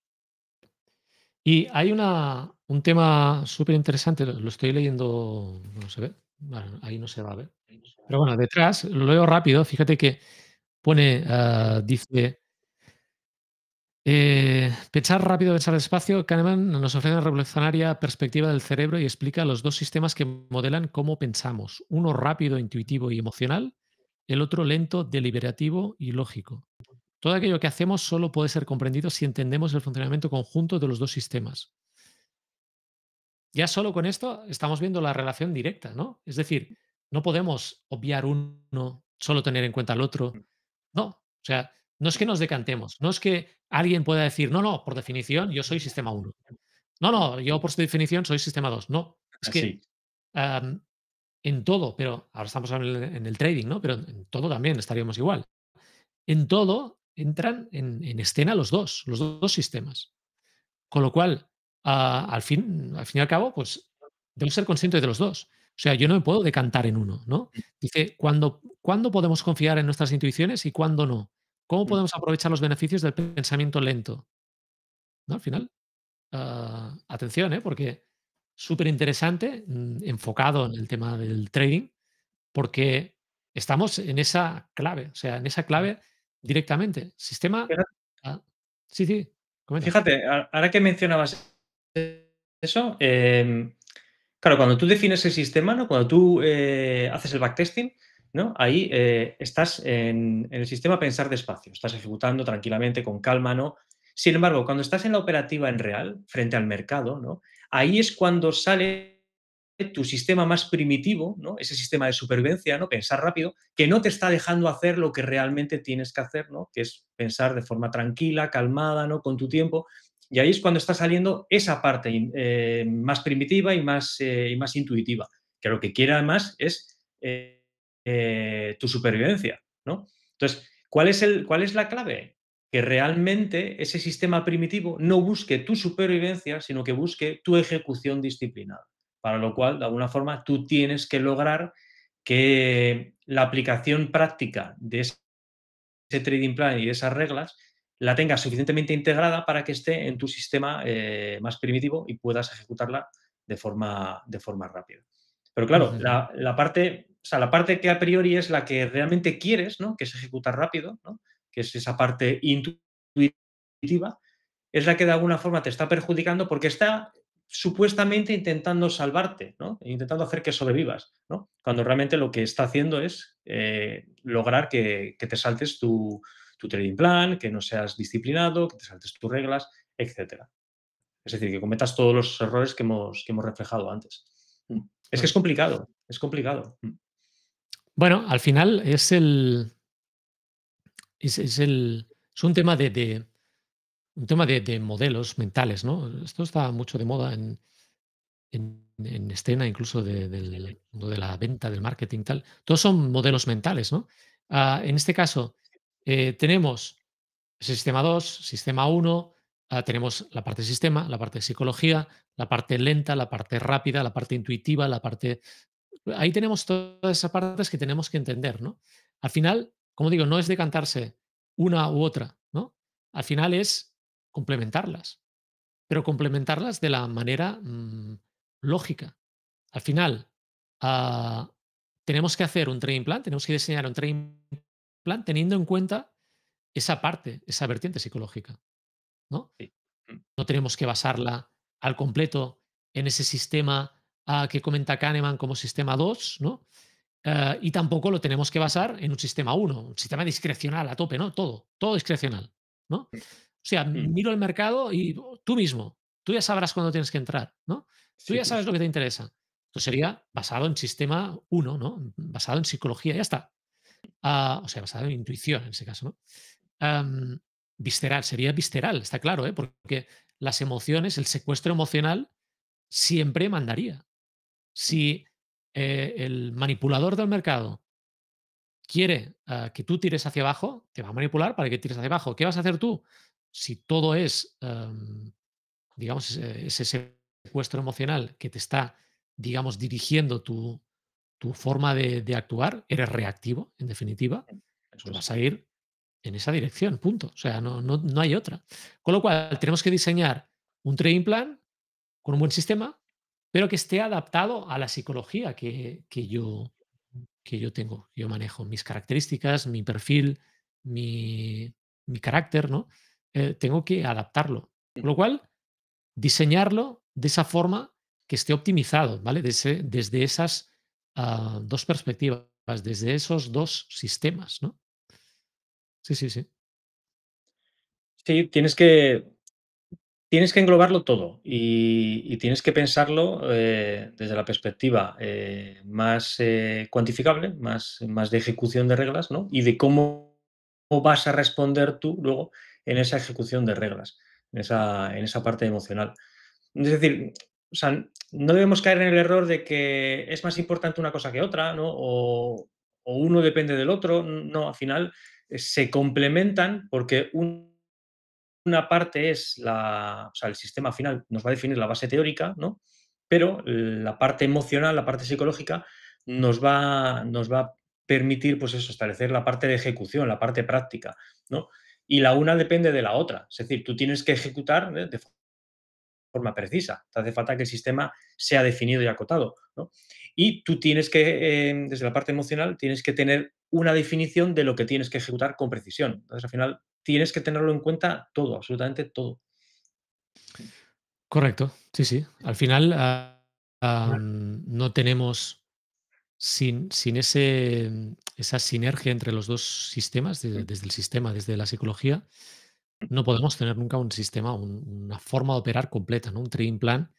Y hay un tema súper interesante, lo estoy leyendo, no se ve, bueno, ahí no se va a ver. Pero bueno, detrás, lo leo rápido, fíjate que pone, dice, pensar rápido, pensar despacio, Kahneman nos ofrece una revolucionaria perspectiva del cerebro y explica los dos sistemas que modelan cómo pensamos, uno rápido, intuitivo y emocional, el otro lento, deliberativo y lógico. Todo aquello que hacemos solo puede ser comprendido si entendemos el funcionamiento conjunto de los dos sistemas. Ya solo con esto estamos viendo la relación directa, ¿no? Es decir, no podemos obviar uno, solo tener en cuenta el otro. No, o sea, no es que nos decantemos, no es que alguien pueda decir, no, no, por definición yo soy sistema uno. No, no, yo por definición soy sistema 2. No, es que Así. am, en todo, pero ahora estamos en el trading, ¿no? Pero en todo también estaríamos igual. En todo entran en escena los dos sistemas. Con lo cual, al fin y al cabo, pues, debo ser consciente de los 2. O sea, yo no me puedo decantar en uno, ¿no? Dice, ¿cuándo podemos confiar en nuestras intuiciones y cuándo no? ¿Cómo Mm. podemos aprovechar los beneficios del pensamiento lento? ¿No? Al final, atención, porque superinteresante, enfocado en el tema del trading, porque estamos en esa clave, o sea, en esa clave directamente. Sistema Fíjate ah, sí, sí, comenta. fíjate, ahora que mencionabas eso, claro, cuando tú defines el sistema, ¿no? Cuando tú haces el backtesting, ¿no? Ahí estás en el sistema pensar despacio, estás ejecutando tranquilamente, con calma, ¿no? Sin embargo, cuando estás en la operativa en real, frente al mercado, ¿no? Ahí es cuando sale tu sistema más primitivo, ¿no? Ese sistema de supervivencia, ¿no? Pensar rápido, que no te está dejando hacer lo que realmente tienes que hacer, ¿no? Que es pensar de forma tranquila, calmada, ¿no? Con tu tiempo. Y ahí es cuando está saliendo esa parte más primitiva y más intuitiva, que lo que quiere además es tu supervivencia, ¿no? Entonces, ¿cuál es la clave? Que realmente ese sistema primitivo no busque tu supervivencia, sino que busque tu ejecución disciplinada. Para lo cual, de alguna forma, tú tienes que lograr que la aplicación práctica de ese trading plan y de esas reglas la tengas suficientemente integrada para que esté en tu sistema más primitivo y puedas ejecutarla de forma rápida. Pero claro, Ujú. la parte, o sea, la parte que a priori es la que realmente quieres, ¿no? Que es ejecutar rápido, ¿no? Que es esa parte intuitiva, es la que de alguna forma te está perjudicando porque está supuestamente intentando salvarte, ¿no? Intentando hacer que sobrevivas, ¿no? Cuando realmente lo que está haciendo es lograr que te saltes tu trading plan, que no seas disciplinado, que te saltes tus reglas, etcétera. Es decir, que cometas todos los errores que hemos reflejado antes. Es que es Claro. complicado, es complicado. Bueno, al final es un tema de modelos mentales, ¿no? Esto está mucho de moda en escena, incluso del mundo de la venta, del marketing, tal. Todos son modelos mentales, ¿no? En este caso, tenemos sistema 2, sistema uno, tenemos la parte sistema, la parte de psicología, la parte lenta, la parte rápida, la parte intuitiva, la parte. Ahí tenemos todas esas partes que tenemos que entender, ¿no? Al final, como digo, no es decantarse una u otra, ¿no? Al final es complementarlas, pero complementarlas de la manera lógica. Al final, ah, tenemos que hacer un training plan, tenemos que diseñar un training plan teniendo en cuenta esa parte, esa vertiente psicológica, ¿no? Sí. No tenemos que basarla al completo en ese sistema que comenta Kahneman como sistema 2, ¿no? Y tampoco lo tenemos que basar en un sistema uno, un sistema discrecional a tope, ¿no? Todo discrecional, ¿no? O sea, Mm. miro el mercado y tú mismo, tú ya sabrás cuándo tienes que entrar, ¿no? Tú Sí, ya sabes lo que te interesa. Esto sería basado en sistema uno, ¿no? Basado en psicología, ya está. O sea, basado en intuición en ese caso, ¿no? Am, Visceral, sería visceral, está claro, ¿eh? Porque las emociones, el secuestro emocional siempre mandaría. Si el manipulador del mercado quiere que tú tires hacia abajo, te va a manipular para que tires hacia abajo. ¿Qué vas a hacer tú? Si todo es, digamos, ese secuestro emocional que te está, digamos, dirigiendo tu forma de actuar, eres reactivo, en definitiva, Eso pues es. vas a ir en esa dirección, punto. O sea, no hay otra. Con lo cual, tenemos que diseñar un trading plan con un buen sistema, pero que esté adaptado a la psicología que yo tengo, que yo manejo, mis características, mi perfil, mi, mi carácter, ¿no? Tengo que adaptarlo. Con lo cual, diseñarlo de esa forma que esté optimizado, ¿vale? Desde esas dos perspectivas, desde esos dos sistemas, ¿no? Sí, sí, sí. Sí, tienes que englobarlo todo y tienes que pensarlo desde la perspectiva más cuantificable, más de ejecución de reglas, ¿no? Y de cómo vas a responder tú luego en esa ejecución de reglas, en esa parte emocional. Es decir, o sea, no debemos caer en el error de que es más importante una cosa que otra, ¿no? O uno depende del otro. No, al final se complementan porque una parte es o sea, el sistema final nos va a definir la base teórica, ¿no? Pero la parte emocional, la parte psicológica, nos va a permitir, pues eso, establecer la parte de ejecución, la parte práctica, ¿no? Y la una depende de la otra. Es decir, tú tienes que ejecutar de forma precisa. Te hace falta que el sistema sea definido y acotado, ¿no? Y tú tienes que, desde la parte emocional, tienes que tener una definición de lo que tienes que ejecutar con precisión. Entonces, al final, tienes que tenerlo en cuenta todo, absolutamente todo. Correcto, sí, sí. Al final no tenemos, sin esa sinergia entre los dos sistemas, desde el sistema, desde la psicología, no podemos tener nunca un sistema, una forma de operar completa, ¿no? Un trading plan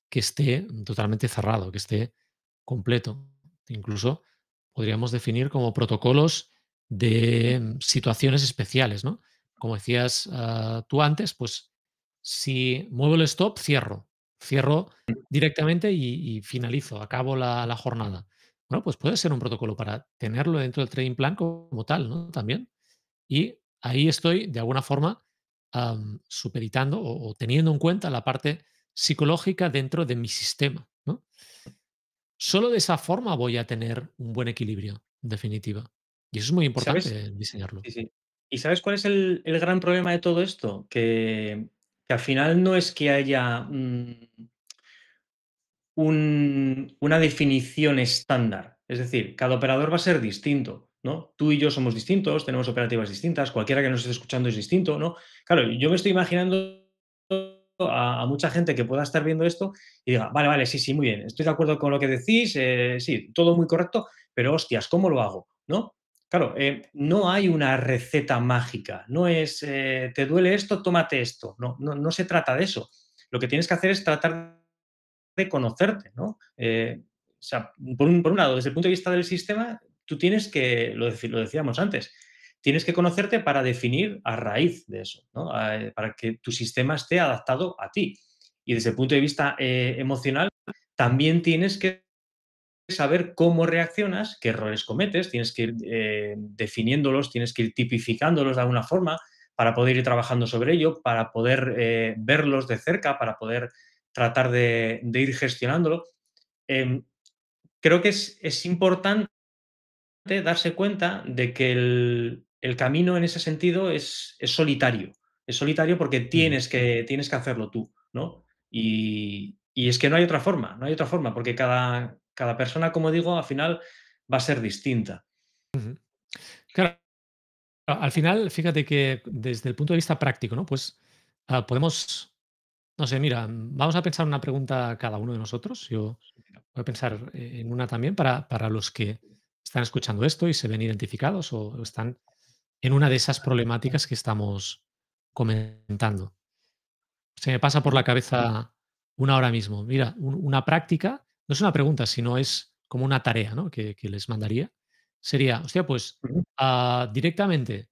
que esté totalmente cerrado, que esté completo. Incluso podríamos definir como protocolos de situaciones especiales, ¿no? Como decías tú antes, pues Si muevo el stop, cierro. Cierro directamente y finalizo, acabo la jornada. Bueno, pues puede ser un protocolo para tenerlo dentro del trading plan como tal, ¿no? También. Y ahí estoy, de alguna forma, superitando o teniendo en cuenta la parte psicológica dentro de mi sistema, ¿no? Solo de esa forma voy a tener un buen equilibrio, en definitiva. Y eso es muy ¿Y sabes? importante diseñarlo. Sí, sí. ¿Y sabes cuál es el gran problema de todo esto? Que al final no es que haya, una definición estándar. Es decir, cada operador va a ser distinto, ¿no? Tú y yo somos distintos, tenemos operativas distintas, cualquiera que nos esté escuchando es distinto, ¿no? Claro, yo me estoy imaginando a mucha gente que pueda estar viendo esto y diga, vale, vale, sí, sí, muy bien, estoy de acuerdo con lo que decís, sí, todo muy correcto, pero hostias, ¿cómo lo hago? ¿No? Claro, no hay una receta mágica, no es, te duele esto, tómate esto, no, no, no se trata de eso. Lo que tienes que hacer es tratar de conocerte, ¿no? O sea, por un lado, desde el punto de vista del sistema, tú tienes que, lo decíamos antes, tienes que conocerte para definir a raíz de eso, ¿no? Para que tu sistema esté adaptado a ti. Y desde el punto de vista emocional, también tienes que saber cómo reaccionas, qué errores cometes, tienes que ir definiéndolos, tienes que ir tipificándolos de alguna forma para poder ir trabajando sobre ello, para poder verlos de cerca, para poder tratar de ir gestionándolo. Em, Creo que es importante darse cuenta de que el camino en ese sentido es solitario. Es solitario porque Ujú, tienes que hacerlo tú, ¿no? Y es que no hay otra forma, no hay otra forma, porque cada persona, como digo, al final va a ser distinta. ujú. Claro, al final, fíjate que desde el punto de vista práctico, ¿no? Pues podemos, no sé, mira, vamos a pensar una pregunta cada uno de nosotros. Yo voy a pensar en una también para los que están escuchando esto y se ven identificados o están en una de esas problemáticas que estamos comentando. Se me pasa por la Ujú, cabeza una ahora mismo. Mira, una práctica, no es una pregunta, sino es como una tarea, ¿no? Que les mandaría. Sería, hostia, pues ujú, directamente,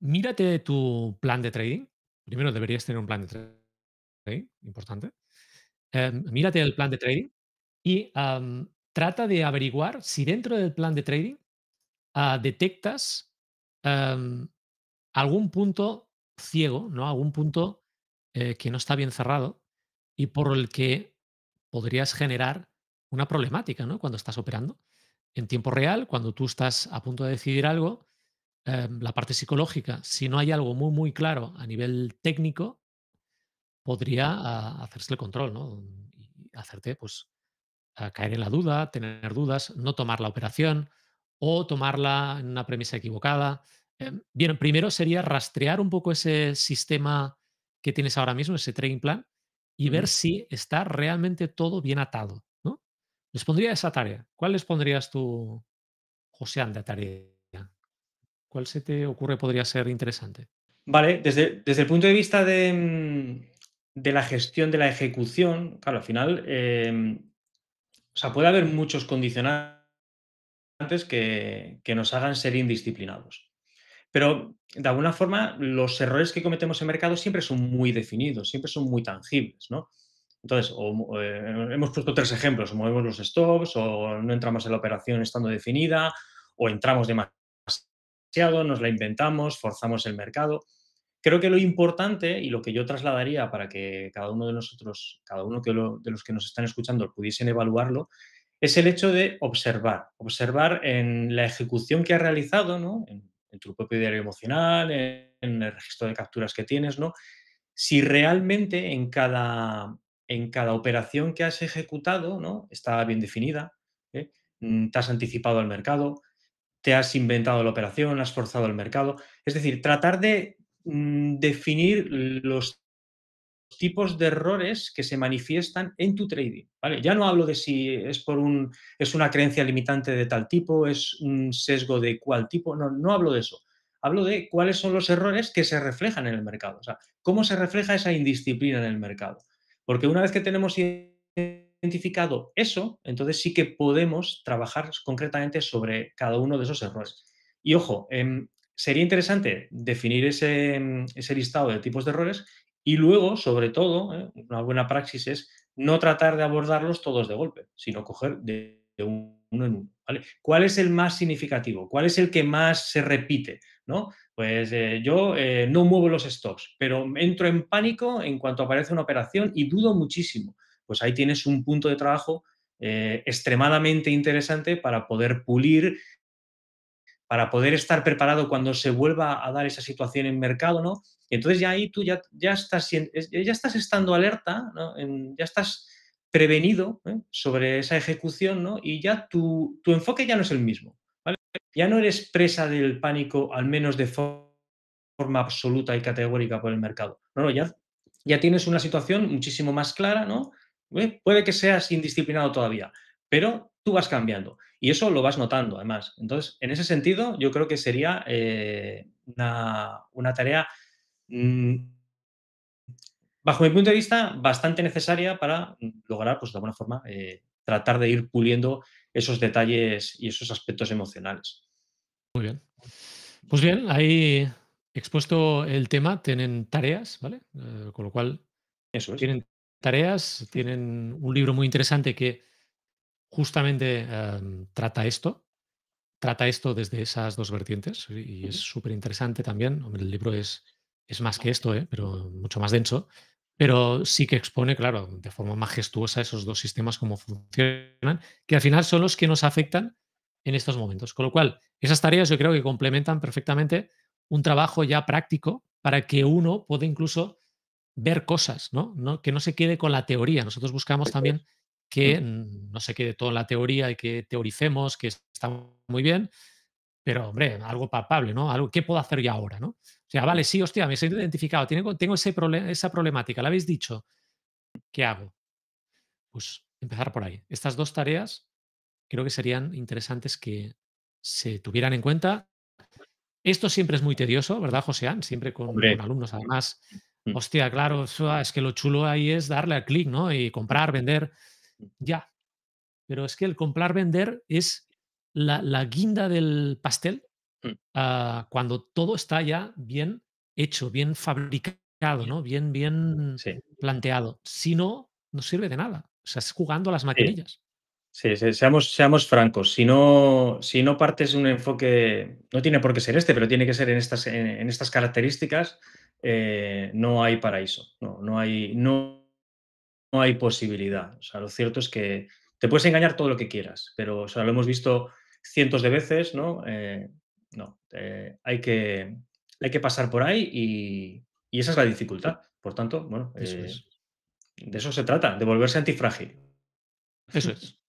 mírate tu plan de trading. Primero deberías tener un plan de trading, importante. Mírate el plan de trading y trata de averiguar si dentro del plan de trading detectas em, algún punto ciego, ¿no? Algún punto que no está bien cerrado y por el que podrías generar una problemática, ¿no? Cuando estás operando. En tiempo real, cuando tú estás a punto de decidir algo, la parte psicológica, si no hay algo muy, muy claro a nivel técnico, podría hacerse el control, ¿no? Y hacerte, pues, caer en la duda, tener dudas, no tomar la operación o tomarla en una premisa equivocada. Bien, primero sería rastrear un poco ese sistema que tienes ahora mismo, ese trading plan, y ver ujú. si está realmente todo bien atado, ¿no? Les pondría esa tarea. ¿Cuál les pondrías tú, Josean, de tarea? ¿Cuál se te ocurre podría ser interesante? Vale, desde el punto de vista de la gestión de la ejecución, claro, al final, o sea, puede haber muchos condicionantes que nos hagan ser indisciplinados. Pero, de alguna forma, los errores que cometemos en mercado siempre son muy definidos, siempre son muy tangibles, ¿no? Entonces, hemos puesto 3 ejemplos, o movemos los stops, o no entramos en la operación estando definida, o entramos demasiado, nos la inventamos, forzamos el mercado. Creo que lo importante, y lo que yo trasladaría para que cada uno de nosotros, cada uno de los que nos están escuchando pudiesen evaluarlo, es el hecho de observar, observar en la ejecución que has realizado, ¿no? En tu propio diario emocional, en el registro de capturas que tienes, ¿no? Si realmente en cada operación que has ejecutado, ¿no? Está bien definida, ¿eh? Te has anticipado al mercado, te has inventado la operación, has forzado el mercado. Es decir, tratar de definir los tipos de errores que se manifiestan en tu trading, ¿vale? Ya no hablo de si es una creencia limitante de tal tipo, es un sesgo de cuál tipo, no, no hablo de eso. Hablo de cuáles son los errores que se reflejan en el mercado, o sea, cómo se refleja esa indisciplina en el mercado. Porque una vez que tenemos identificado eso, entonces sí que podemos trabajar concretamente sobre cada uno de esos errores. Y ojo, sería interesante definir ese listado de tipos de errores Y luego, sobre todo, una buena praxis es no tratar de abordarlos todos de golpe, sino coger de uno en uno, ¿vale? ¿Cuál es el más significativo? ¿Cuál es el que más se repite? ¿No? Pues yo no muevo los stops, pero entro en pánico en cuanto aparece una operación y dudo muchísimo. Pues ahí tienes un punto de trabajo extremadamente interesante para poder pulir, para poder estar preparado cuando se vuelva a dar esa situación en mercado, ¿no? Y entonces ya ahí tú ya estás estando alerta, ¿no? Ya estás prevenido, sobre esa ejecución, ¿no? Y ya tu enfoque ya no es el mismo, ¿vale? Ya no eres presa del pánico, al menos de forma absoluta y categórica por el mercado. No, no, ya tienes una situación muchísimo más clara, ¿no? Puede que seas indisciplinado todavía, pero tú vas cambiando y eso lo vas notando además. Entonces, en ese sentido, yo creo que sería una tarea, mm, bajo mi punto de vista, bastante necesaria para lograr, pues de alguna forma, tratar de ir puliendo esos detalles y esos aspectos emocionales. Muy bien. Pues bien, ahí expuesto el tema, tienen tareas, ¿vale? Con lo cual Eso es. tienen tareas, tienen un libro muy interesante que justamente trata esto desde esas dos vertientes y es Ujú. súper interesante también. Hombre, el libro es más que esto, pero mucho más denso, pero sí que expone, claro, de forma majestuosa esos dos sistemas, cómo funcionan, que al final son los que nos afectan en estos momentos. Con lo cual, esas tareas yo creo que complementan perfectamente un trabajo ya práctico para que uno pueda incluso ver cosas, ¿no? Que no se quede con la teoría. Nosotros buscamos Eso también es. que Mm. no se quede todo en la teoría y que teoricemos, que está muy bien, pero hombre, algo palpable, ¿no? Algo, ¿qué puedo hacer yo ahora, no? O sea, vale, Mm. sí, hostia, me he siento identificado, tengo esa problemática, ¿la habéis dicho? ¿Qué hago? Pues empezar por ahí. Estas dos tareas creo que serían interesantes que se tuvieran en cuenta. Esto siempre es muy tedioso, ¿verdad, Josean? Siempre con Hombre. alumnos, además. Mm. Hostia, claro, es que lo chulo ahí es darle al clic, ¿no? Y comprar, vender. Mm. Ya, pero es que el comprar, vender es la guinda del pastel, Mm. cuando todo está ya bien hecho, bien fabricado, ¿no? Bien Sí. planteado. Si no, no sirve de nada. O sea, es jugando a las Sí. maquinillas. Sí, seamos francos. Si no partes de un enfoque, no tiene por qué ser este, pero tiene que ser en estas características, no hay paraíso. No hay posibilidad. O sea, lo cierto es que te puedes engañar todo lo que quieras, pero, o sea, lo hemos visto cientos de veces, ¿no? No, hay que pasar por ahí y esa es la dificultad. Por tanto, bueno, Eso es. de eso se trata, de volverse antifrágil. Eso es.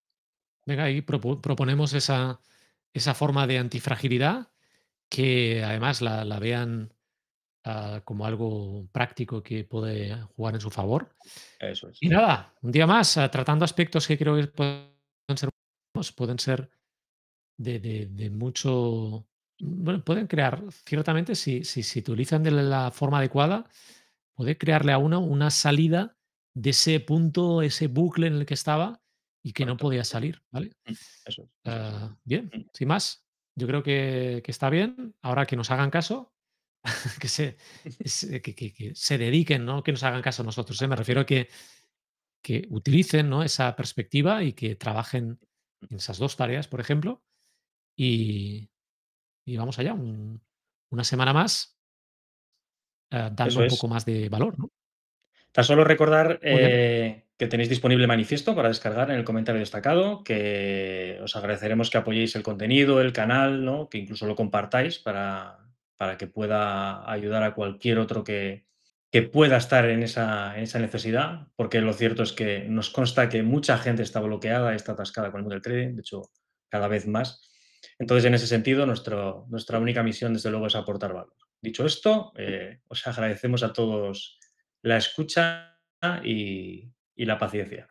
Venga, ahí proponemos esa forma de antifragilidad que además la vean como algo práctico que puede jugar en su favor. Eso es. Y nada, un día más, tratando aspectos que creo que pueden ser de mucho. Bueno, pueden crear, ciertamente, si se utilizan de la forma adecuada, puede crearle a uno una salida de ese punto, ese bucle en el que estaba y que no Correcto. podía salir, ¿vale? Mm. Eso es. Bien, Mm. sin más, yo creo que está bien. Ahora que nos hagan caso, que que se dediquen, no que nos hagan caso a nosotros, ¿eh? Me refiero a que utilicen, ¿no? Esa perspectiva y que trabajen en esas 2 tareas, por ejemplo, y vamos allá, una semana más, dando Eso un es. poco más de valor, ¿no? Tan solo recordar Muy bien, que tenéis disponible el manifiesto para descargar en el comentario destacado, que os agradeceremos que apoyéis el contenido, el canal, ¿no? Que incluso lo compartáis para que pueda ayudar a cualquier otro que pueda estar en esa necesidad, porque lo cierto es que nos consta que mucha gente está bloqueada, está atascada con el mundo del trading, de hecho, cada vez más. Entonces, en ese sentido, nuestra única misión, desde luego, es aportar valor. Dicho esto, os agradecemos a todos la escucha y la paciencia.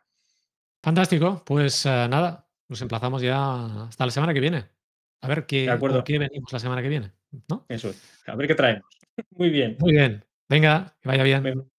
fantástico. Pues, nada, nos emplazamos ya hasta la semana que viene. A ver De con acuerdo, qué venimos la semana que viene, ¿no? eso es. A ver qué traemos. Muy bien. Muy bien. Venga, que vaya bien.